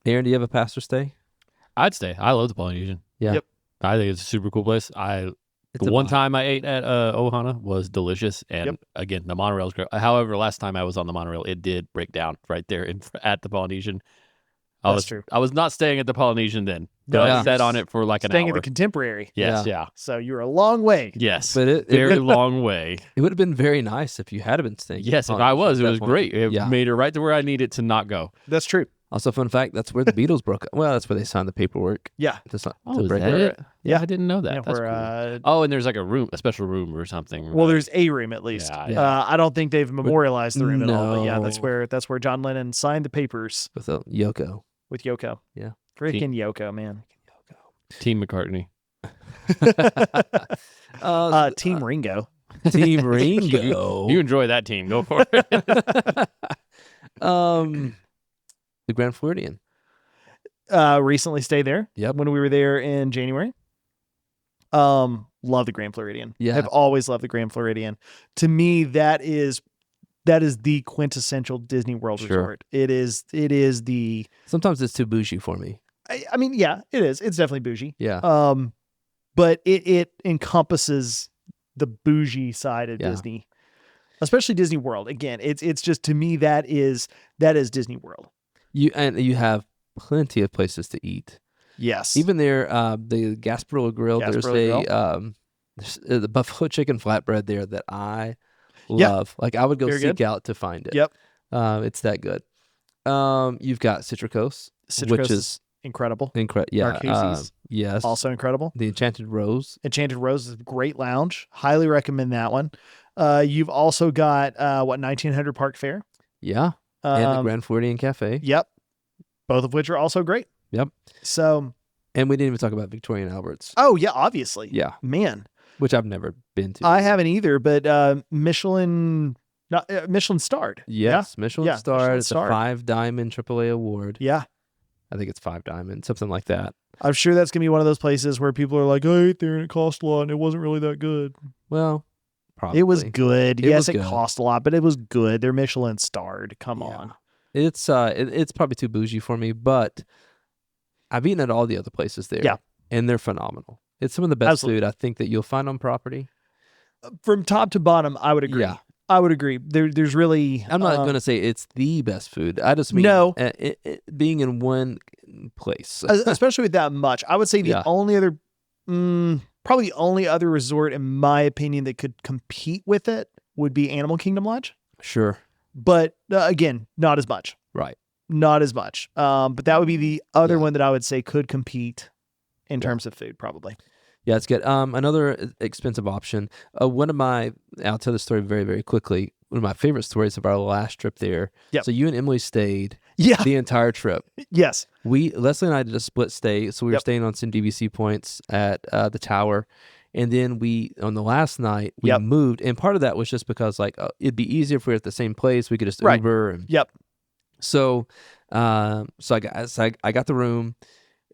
Aaron, do you have a pass or stay? I'd stay. I love the Polynesian. Yeah. Yep. I think it's a super cool place. The one time I ate at Ohana was delicious, and Yep. again, the monorail's great. However, last time I was on the monorail, it did break down right there at the Polynesian. That's true. I was not staying at the Polynesian then. No, I yeah. sat on it for like an Staying hour. at the Contemporary. Yes, yeah. So you're a long way. Yes. But it Very long way. it would have been very nice if you had been staying. Yes, if on I was, at it that was point. great. It Yeah. made it right to where I needed to not go. That's true. Also, fun fact: that's where the Beatles broke up. Well, that's where they signed the paperwork. Yeah. To Oh, is break that up. it? Yeah. I didn't know that. Yeah, That's where, cool. Oh, and there's like a special room or something. well, right? there's a room at least. Yeah. I don't think they've memorialized the room at all. But yeah, that's No. where John Lennon signed the papers with a Yoko. with Yoko. Yeah. Freaking Yoko, man. Team McCartney. Team Ringo. Team Ringo. You enjoy that team. Go for it. The Grand Floridian. Recently stayed there. Yep. When we were there in January. Love the Grand Floridian. Yeah. I've always loved the Grand Floridian. To me, that is the quintessential Disney World Sure. resort. It is the. Sometimes it's too bougie for me. I mean, yeah, it is. It's definitely bougie. Yeah. But it encompasses the bougie side of Yeah. Disney, especially Disney World. Again, it's just, to me, that is Disney World. You have plenty of places to eat. Yes. Even there, the Gasparilla Grill. There's Gasparilla the buffalo chicken flatbread there that I Yeah. love. Like I would go Very seek good. out to find it. Yep. It's that good. You've got Citricos, Citricos which is incredible. incredible. Yeah. Marcuse's. Yes. Also incredible. The Enchanted Rose. Enchanted Rose is a great lounge. Highly recommend that one. You've also got 1900 Park Fair. Yeah. And the Um, Grand Floridian Cafe. Yep. Both of which are also great. Yep. So, And we didn't even talk about Victorian Albert's. oh yeah, obviously. Yeah. Man, Which I've never been to. I haven't either, but Michelin Michelin starred. Yes. Michelin Yeah, starred. Michelin It's starred. a 5-diamond AAA award. Yeah. I think it's 5 Diamond, something like that. I'm sure that's going to be one of those places where people are like, I ate there and it cost a lot and it wasn't really that good. Well, probably. It was good. Yes, was it good. cost a lot, but it was good. They're Michelin starred. Come on. It's probably too bougie for me, but I've eaten at all the other places there. Yeah. And they're phenomenal. It's some of the best Absolutely. food I think that you'll find on property. From top to bottom, I would agree. Yeah. I would agree. There's really... I'm not going to say it's the best food. I just mean No. Being in one place. especially with that much. I would say the Yeah. only other... probably the only other resort, in my opinion, that could compete with it would be Animal Kingdom Lodge. Sure. But again, not as much. Right. Not as much. But that would be the other Yeah. one that I would say could compete in terms of food, probably. Yeah, it's good. Another expensive option. I'll tell the story very, very quickly. One of my favorite stories of our last trip there. Yep. So you and Emily stayed Yeah. the entire trip. Yes. Leslie and I did a split stay, so we were Yep. staying on some DVC points at the tower, and then on the last night we Yep. moved, and part of that was just because it'd be easier if we were at the same place. We could just Right. Uber, and Yep. so I got the room,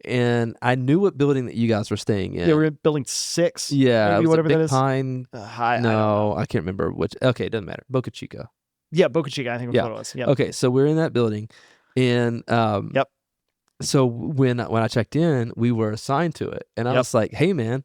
and I knew what building that you guys were staying in. Yeah, we're in building 6. Yeah, maybe it was whatever a Big that is. Pine. I don't No, know. I can't remember which. Okay, it doesn't matter. Boca Chica. Yeah, Boca Chica, I think was Yeah. what it was. Yep. Okay, so we're in that building, and Yep. So when I checked in, we were assigned to it, and I Yep. was like, "Hey, man,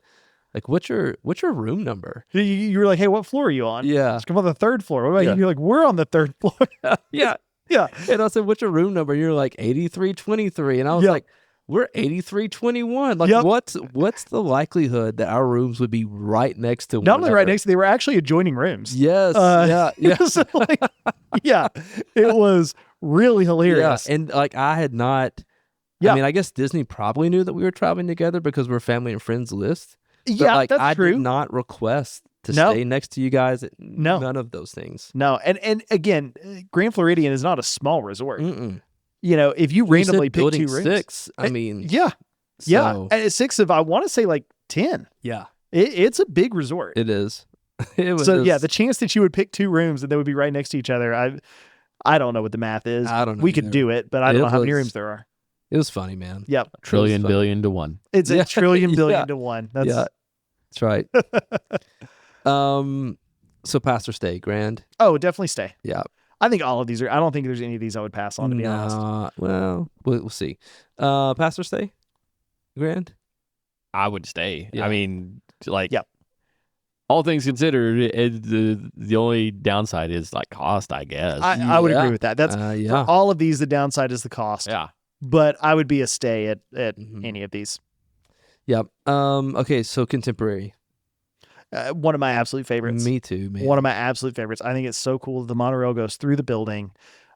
like, what's your room number?" You were like, hey, what floor are you on? Yeah, Let's come on the 3rd floor. What about Yeah. you? You're like, we're on the 3rd floor. yeah, Yeah. And I said, "What's your room number?" And you're like 8323, and I was Yep. like, "We're 8321. Like, Yep. what's the likelihood that our rooms would be right next to Not one only right another?" next, they were actually adjoining rooms. Yes, yeah. So, like, yeah, it was really hilarious. Yeah, and I had not. Yeah. I mean, I guess Disney probably knew that we were traveling together because we're family and friends list. But Yeah, that's I true. did not request to No. stay next to you guys. No. None of those things. No, and again, Grand Floridian is not a small resort. Mm-mm. You know, if you You randomly said pick building 2 rooms, 6. I mean, yeah, yeah, so, and 6 of I want to say like 10. yeah, It's a big resort. it is. It was. So yeah, the chance that you would pick 2 rooms and they would be right next to each other, I don't know what the math is. I don't know We could either. do it, but I don't It know how many was- rooms there are. It was funny, man. Yep, Trillion, fun. billion to one. it's Yeah. a trillion billion Yeah. to one. That's Yeah, that's right. So Pastor Stay, Grand. Oh, definitely stay. Yeah. I think all of these are. I don't think there's any of these I would pass on, to be honest. Well, we'll see. Pastor Stay, Grand. I would stay. Yeah. I mean, like, Yep. all things considered, the only downside is like cost, I guess. I would Yeah. agree with that. That's Yeah. for all of these. The downside is the cost. yeah. But I would be a stay at Mhm. any of these. Yep. Okay, so contemporary. One of my absolute favorites. Me too, man. One of my absolute favorites. I think it's so cool. The monorail goes through the building.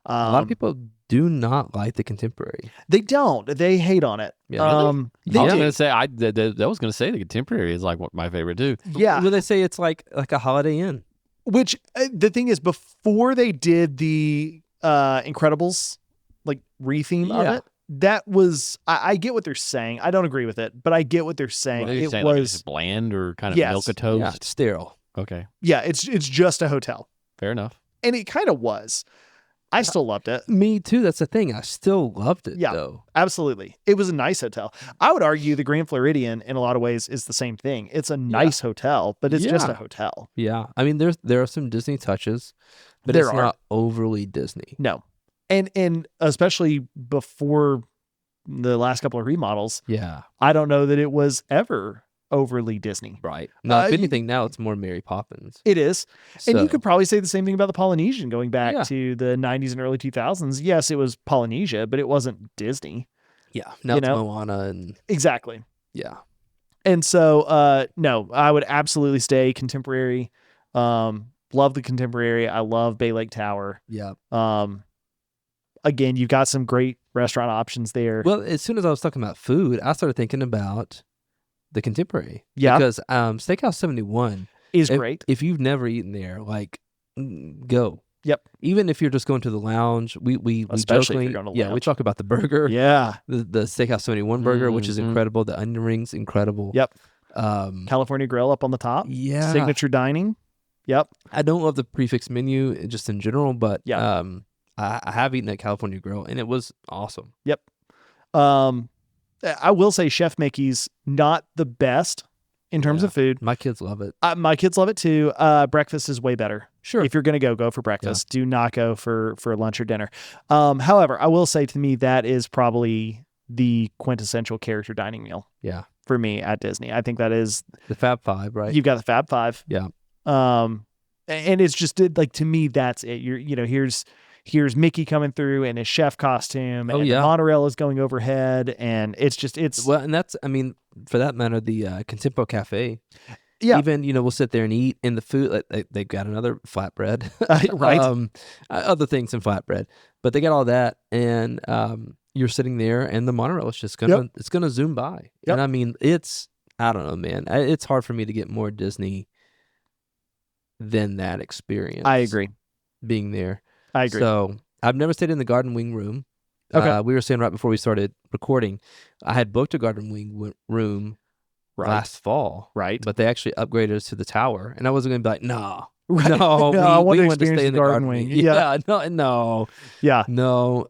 A lot of people do not like the contemporary. They don't. They hate on it. Yeah. Really? They I was do. gonna say I was gonna say the contemporary is like my favorite too. Yeah. Well, they say it's like a Holiday Inn. Which the thing is, before they did the Incredibles like retheme of Yeah. it, that was I get what they're saying. I don't agree with it, but I get what they're saying. What are you It saying, like, was it's bland or kind of Yes. milquetoast. Yeah, it's sterile. Okay, yeah, it's just a hotel, fair enough. and it kind of was. I still loved it. Me too. That's the thing. I still loved it Yeah. though. Absolutely, it was a nice hotel. I would argue the Grand Floridian, in a lot of ways, is the same thing. It's a nice hotel, but it's just Yeah. a hotel. Yeah. I mean, there are some Disney touches, but There it's are. not overly Disney. No, and especially before the last couple of remodels, Yeah. I don't know that it was ever overly Disney. Right. Now, if you- anything, now it's more Mary Poppins. It is. And you So, could probably say the same thing about the Polynesian going back Yeah. to the 90s and early 2000s. Yes, it was Polynesia, but it wasn't Disney. yeah. Now you it's know? Moana and Exactly. yeah. And so, no, I would absolutely stay contemporary. Love the contemporary. I love Bay Lake Tower. Yeah. Again, you've got some great restaurant options there. Well, as soon as I was talking about food, I started thinking about the contemporary. Yeah. Because Steakhouse 71 is if, great. If you've never eaten there, go. Yep. Even if you're just going to the lounge, we Especially if you're jokingly, going to yeah, we lounge. talk about the burger, Yeah. the Steakhouse 71 burger, which is Mhm. incredible. The onion rings, incredible. Yep. Um, California Grill up on the top. yeah. Signature dining. Yep. I don't love the prefix menu just in general, but Yeah. I have eaten at California Grill and it was awesome. Yep. I will say Chef Mickey's not the best in terms Yeah. of food. My kids love it. My kids love it too. Breakfast is way better. Sure. If you're going to go for breakfast. Do not go for lunch or dinner. However, I will say to me, that is probably the quintessential character dining meal Yeah. for me at Disney. I think that is, The Fab Five, right? you've got the Fab Five. Yeah. And it's just like, to me, that's it. Here's Mickey coming through in his chef costume, Oh, and yeah. the monorail is going overhead, and it's Well, and that's, I mean, for that matter, the Contempo Cafe. Yeah. Even, we'll sit there and eat, and the food, they've got another flatbread. right. Other things in flatbread. But they got all that, and you're sitting there, and the monorail is just going to, it's going to zoom by. Yep. And I mean, I don't know, man. It's hard for me to get more Disney than that experience. I agree. Being there. I agree. So I've never stayed in the Garden Wing room. Okay. We were saying right before we started recording, I had booked a Garden Wing room last fall. Right. But they actually upgraded us to the tower. And I wasn't going to be like, no. Right. No, I want we to wanted to experience stay in the Garden Wing. Yeah. No. Yeah. No.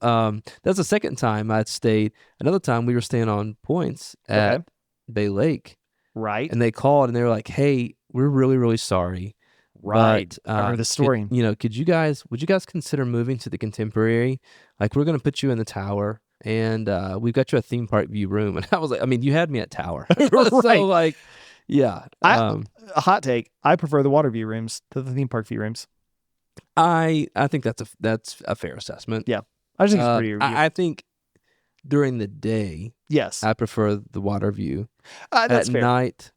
That's the second time I'd stayed. Another time we were staying on Points at Bay Lake. Right. And they called and they were like, hey, we're really, really sorry. Right. But, I heard the story. would you guys consider moving to the Contemporary? Like, we're going to put you in the tower, and we've got you a theme park view room. And I was like, I mean, you had me at tower. Right. So, like, yeah. A hot take. I prefer the water view rooms to the theme park view rooms. I think that's a fair assessment. Yeah. I just think it's pretty. I think during the day, yes, I prefer the water view. That's at fair. night,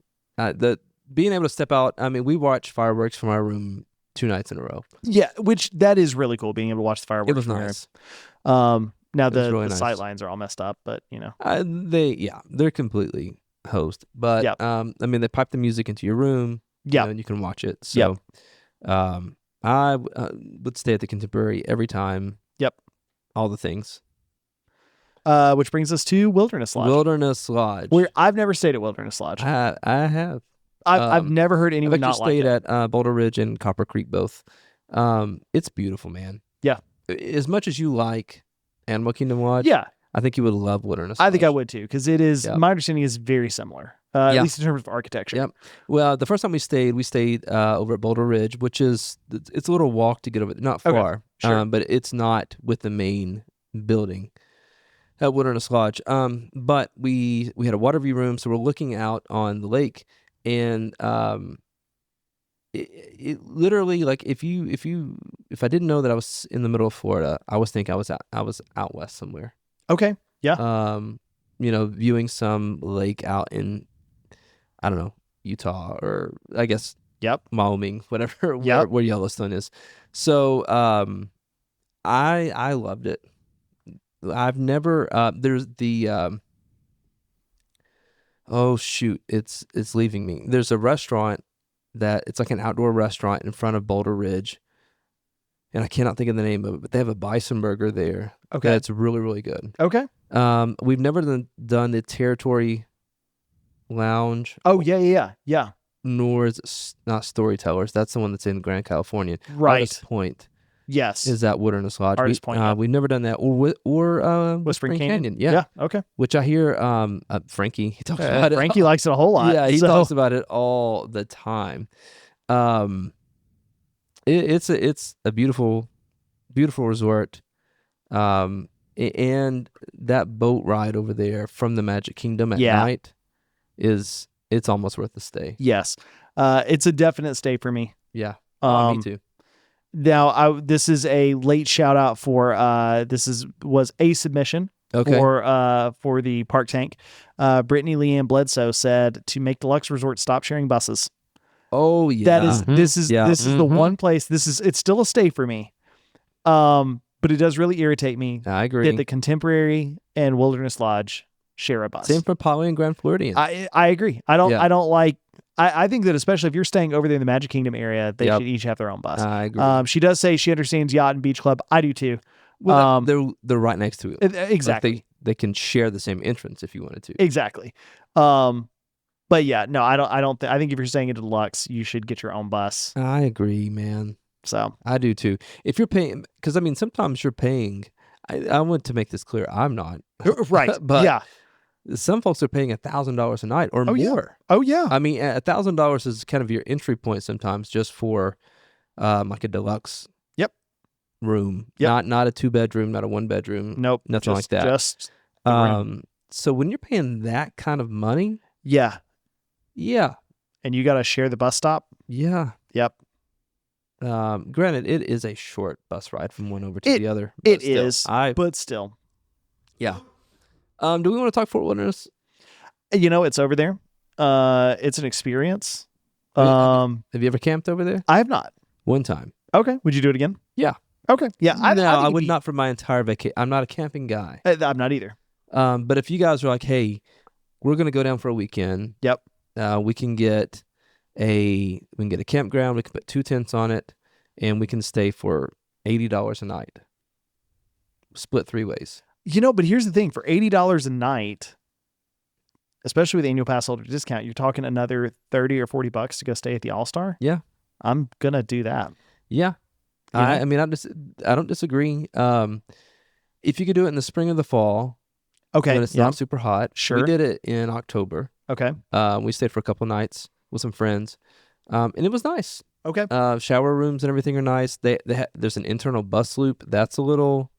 being able to step out. I mean, we watched fireworks from our room 2 nights in a row. Yeah, which that is really cool, being able to watch the fireworks. It was from nice. There. Now the really nice. sight lines are all messed up, but they're completely hosed. But I mean, they pipe the music into your room. Yeah, and you can watch it. So, I would stay at the Contemporary every time. Yep, all the things. Which brings us to Wilderness Lodge. Wilderness Lodge. Where I've never stayed at Wilderness Lodge. I have. I've never heard anyone not like it. I've actually stayed at Boulder Ridge and Copper Creek both. It's beautiful, man. Yeah. As much as you like Animal Kingdom Lodge, yeah, I think you would love Wilderness Lodge. I think I would too, because it is. My understanding is very similar, at least in terms of architecture. Yep. Well, the first time we stayed over at Boulder Ridge, which is it's a little walk to get over. Not far, sure. But it's not with the main building at Wilderness Lodge. But we had a water view room, so we're looking out on the lake, and it literally, like, if I didn't know that I was in the middle of Florida, I was thinking I was out west somewhere. Okay. Yeah. Viewing some lake out in, I don't know, Utah, or I guess Wyoming, whatever, where Yellowstone is. So I loved it. I've never there's the oh shoot, it's leaving me. There's a restaurant that it's like an outdoor restaurant in front of Boulder Ridge, and I cannot think of the name of it, but they have a bison burger there. Okay, that's really, really good. Okay. We've never done the Territory Lounge. Oh yeah. Nor is it not Storytellers. That's the one that's in Grand California. Right. Artist Point. Yes. Is that Wilderness Lodge? Artist Point. We've never done that. Or Whispering Canyon. Yeah. Okay. Which I hear Frankie, he talks about it. Frankie likes it a whole lot. Yeah, he talks about it all the time. It's a beautiful, beautiful resort. And that boat ride over there from the Magic Kingdom at night it's almost worth the stay. Yes. It's a definite stay for me. Yeah. Me too. Now, this is a late shout out for was a submission for the Park Tank. Brittany Leanne Bledsoe said to make Deluxe Resort stop sharing buses. Oh yeah, that is this is the one place. It's still a stay for me. But it does really irritate me. I agree that the Contemporary and Wilderness Lodge share a bus. Same for Poly and Grand Floridian. I agree. I don't like. I think that especially if you're staying over there in the Magic Kingdom area, they should each have their own bus. I agree. She does say she understands Yacht and Beach Club. I do too. Well, they're right next to it. Exactly. Like they can share the same entrance if you wanted to. Exactly. But yeah, no, I don't. I think if you're staying at Deluxe, you should get your own bus. I agree, man. So I do too. If you're paying, because I mean, sometimes you're paying. I want to make this clear. I'm not. Right. But yeah. some folks are paying $1,000 a night or Oh, yeah. more. Oh, yeah. I mean, $1,000 is kind of your entry point sometimes, just for like a deluxe Yep. room. Yep. Not a 2-bedroom, not a 1-bedroom. Nope. Nothing like that. Just the room. So when you're paying that kind of money, yeah. yeah, And you got to share the bus stop. yeah. Yep. Granted, it is a short bus ride from one over to the other. It is, but still. Yeah. Do we want to talk Fort Wilderness? It's over there. It's an experience. Have you ever camped over there? I have not. One time. Okay. Would you do it again? Yeah. Okay. Yeah. I would not for my entire vacation. I'm not a camping guy. I'm not either. But if you guys are like, hey, we're going to go down for a weekend. Yep. We can get a campground. We can put 2 tents on it, and we can stay for $80 a night. Split 3 ways. But here's the thing: for $80 a night, especially with annual pass holder discount, you're talking another $30 or $40 to go stay at the All-Star. Yeah, I'm gonna do that. Yeah, I mean, I don't disagree. If you could do it in the spring or the fall, okay, when it's not super hot. Sure. We did it in October. Okay. We stayed for a couple nights with some friends, and it was nice. Okay. Shower rooms and everything are nice. There's an internal bus loop. That's a little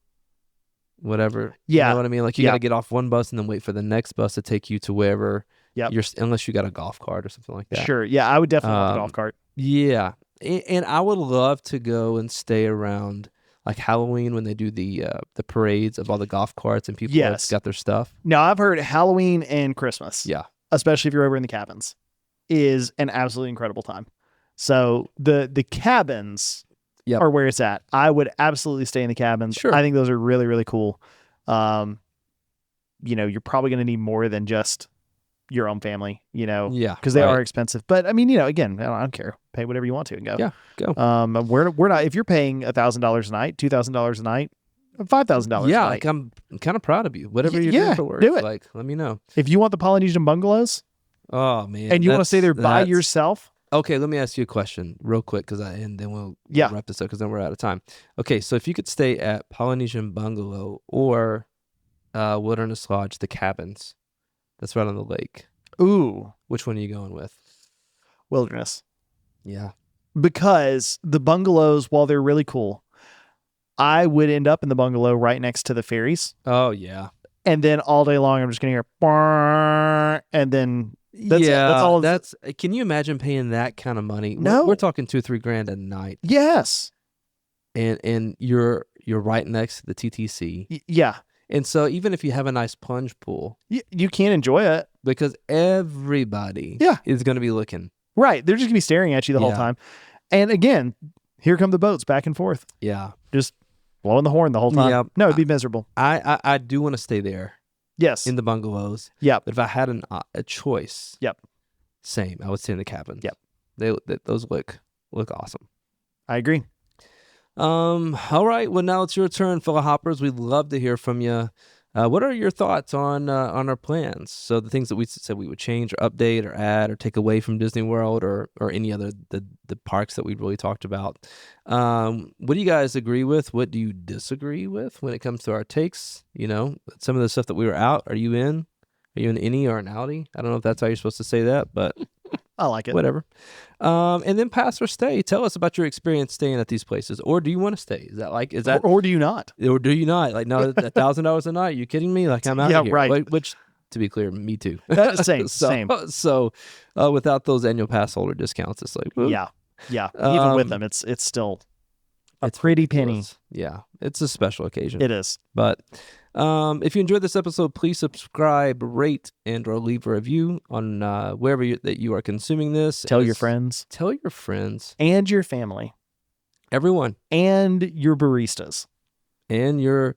whatever. Yeah. You know what I mean? Like you got to get off one bus and then wait for the next bus to take you to wherever. Yep. Unless you got a golf cart or something like that. Sure. Yeah, I would definitely want a golf cart. Yeah. And I would love to go and stay around like Halloween when they do the parades of all the golf carts and people have got their stuff. Now, I've heard Halloween and Christmas, especially if you're over in the cabins, is an absolutely incredible time. So the cabins are where it's at. I would absolutely stay in the cabins. Sure. I think those are really, really cool. You're probably going to need more than just your own family, because they are expensive. But I mean, again, I don't care. Pay whatever you want to and go. Yeah, go. We're not. If you're paying $1,000 a night, $2,000 a night, $5,000 a night. Yeah, like I'm kind of proud of you. Whatever you're doing for work, do it. Like, let me know. If you want the Polynesian bungalows, oh man, and you want to stay there by yourself. Okay, let me ask you a question real quick, and then we'll wrap this up because then we're out of time. Okay, so if you could stay at Polynesian Bungalow or Wilderness Lodge, the cabins, that's right on the lake. Ooh, which one are you going with? Wilderness. Yeah, because the bungalows, while they're really cool, I would end up in the bungalow right next to the ferries. Oh yeah, and then all day long I'm just gonna hear, and then. That's all. Can you imagine paying that kind of money? No, we're talking $2-3 grand a night. Yes, and you're right next to the TTC. Yeah, and so even if you have a nice plunge pool, you can't enjoy it because everybody is going to be looking. Right, they're just gonna be staring at you the whole time. And again, here come the boats back and forth. Yeah, just blowing the horn the whole time. Yeah. No, it'd be miserable. I do want to stay there. Yes. In the bungalows. Yep. But if I had a choice. Yep. Same. I would stay in the cabins. Yep. Those look awesome. I agree. All right. Well, now it's your turn, fellow hoppers. We'd love to hear from you. What are your thoughts on our plans? So the things that we said we would change or update or add or take away from Disney World or any other the parks that we really talked about. What do you guys agree with? What do you disagree with when it comes to our takes? Some of the stuff that we were out. Are you in? Are you an innie or an outie? I don't know if that's how you're supposed to say that, but I like it. Whatever. And then pass or stay. Tell us about your experience staying at these places. Or do you want to stay? Or do you not? Or do you not? Like, no, $1,000 a night. Are you kidding me? Like, I'm out of here. Right. Which, to be clear, me too. Same. So, without those annual pass holder discounts, it's like, whoop. Yeah. Even with them, it's still a pretty penny. Yeah, it's a special occasion. It is. But if you enjoyed this episode, please subscribe, rate, and or leave a review on wherever that you are consuming this. Tell your friends. Tell your friends. And your family. Everyone. And your baristas. And your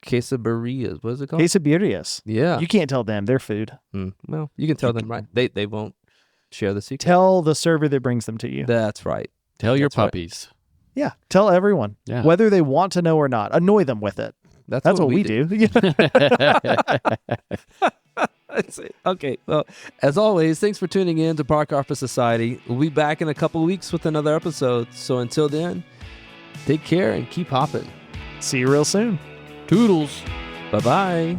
quesadillas. What is it called? Quesadillas. Yeah. You can't tell them. They're food. Well, you can tell them, right? They won't share the secret. Tell the server that brings them to you. That's right. Tell your puppies. Right. Yeah. Tell everyone. Yeah. Whether they want to know or not. Annoy them with it. That's what we do. Okay. Well, as always, thanks for tuning in to Park Hopper Society. We'll be back in a couple of weeks with another episode. So until then, take care and keep hopping. See you real soon. Toodles. Bye-bye.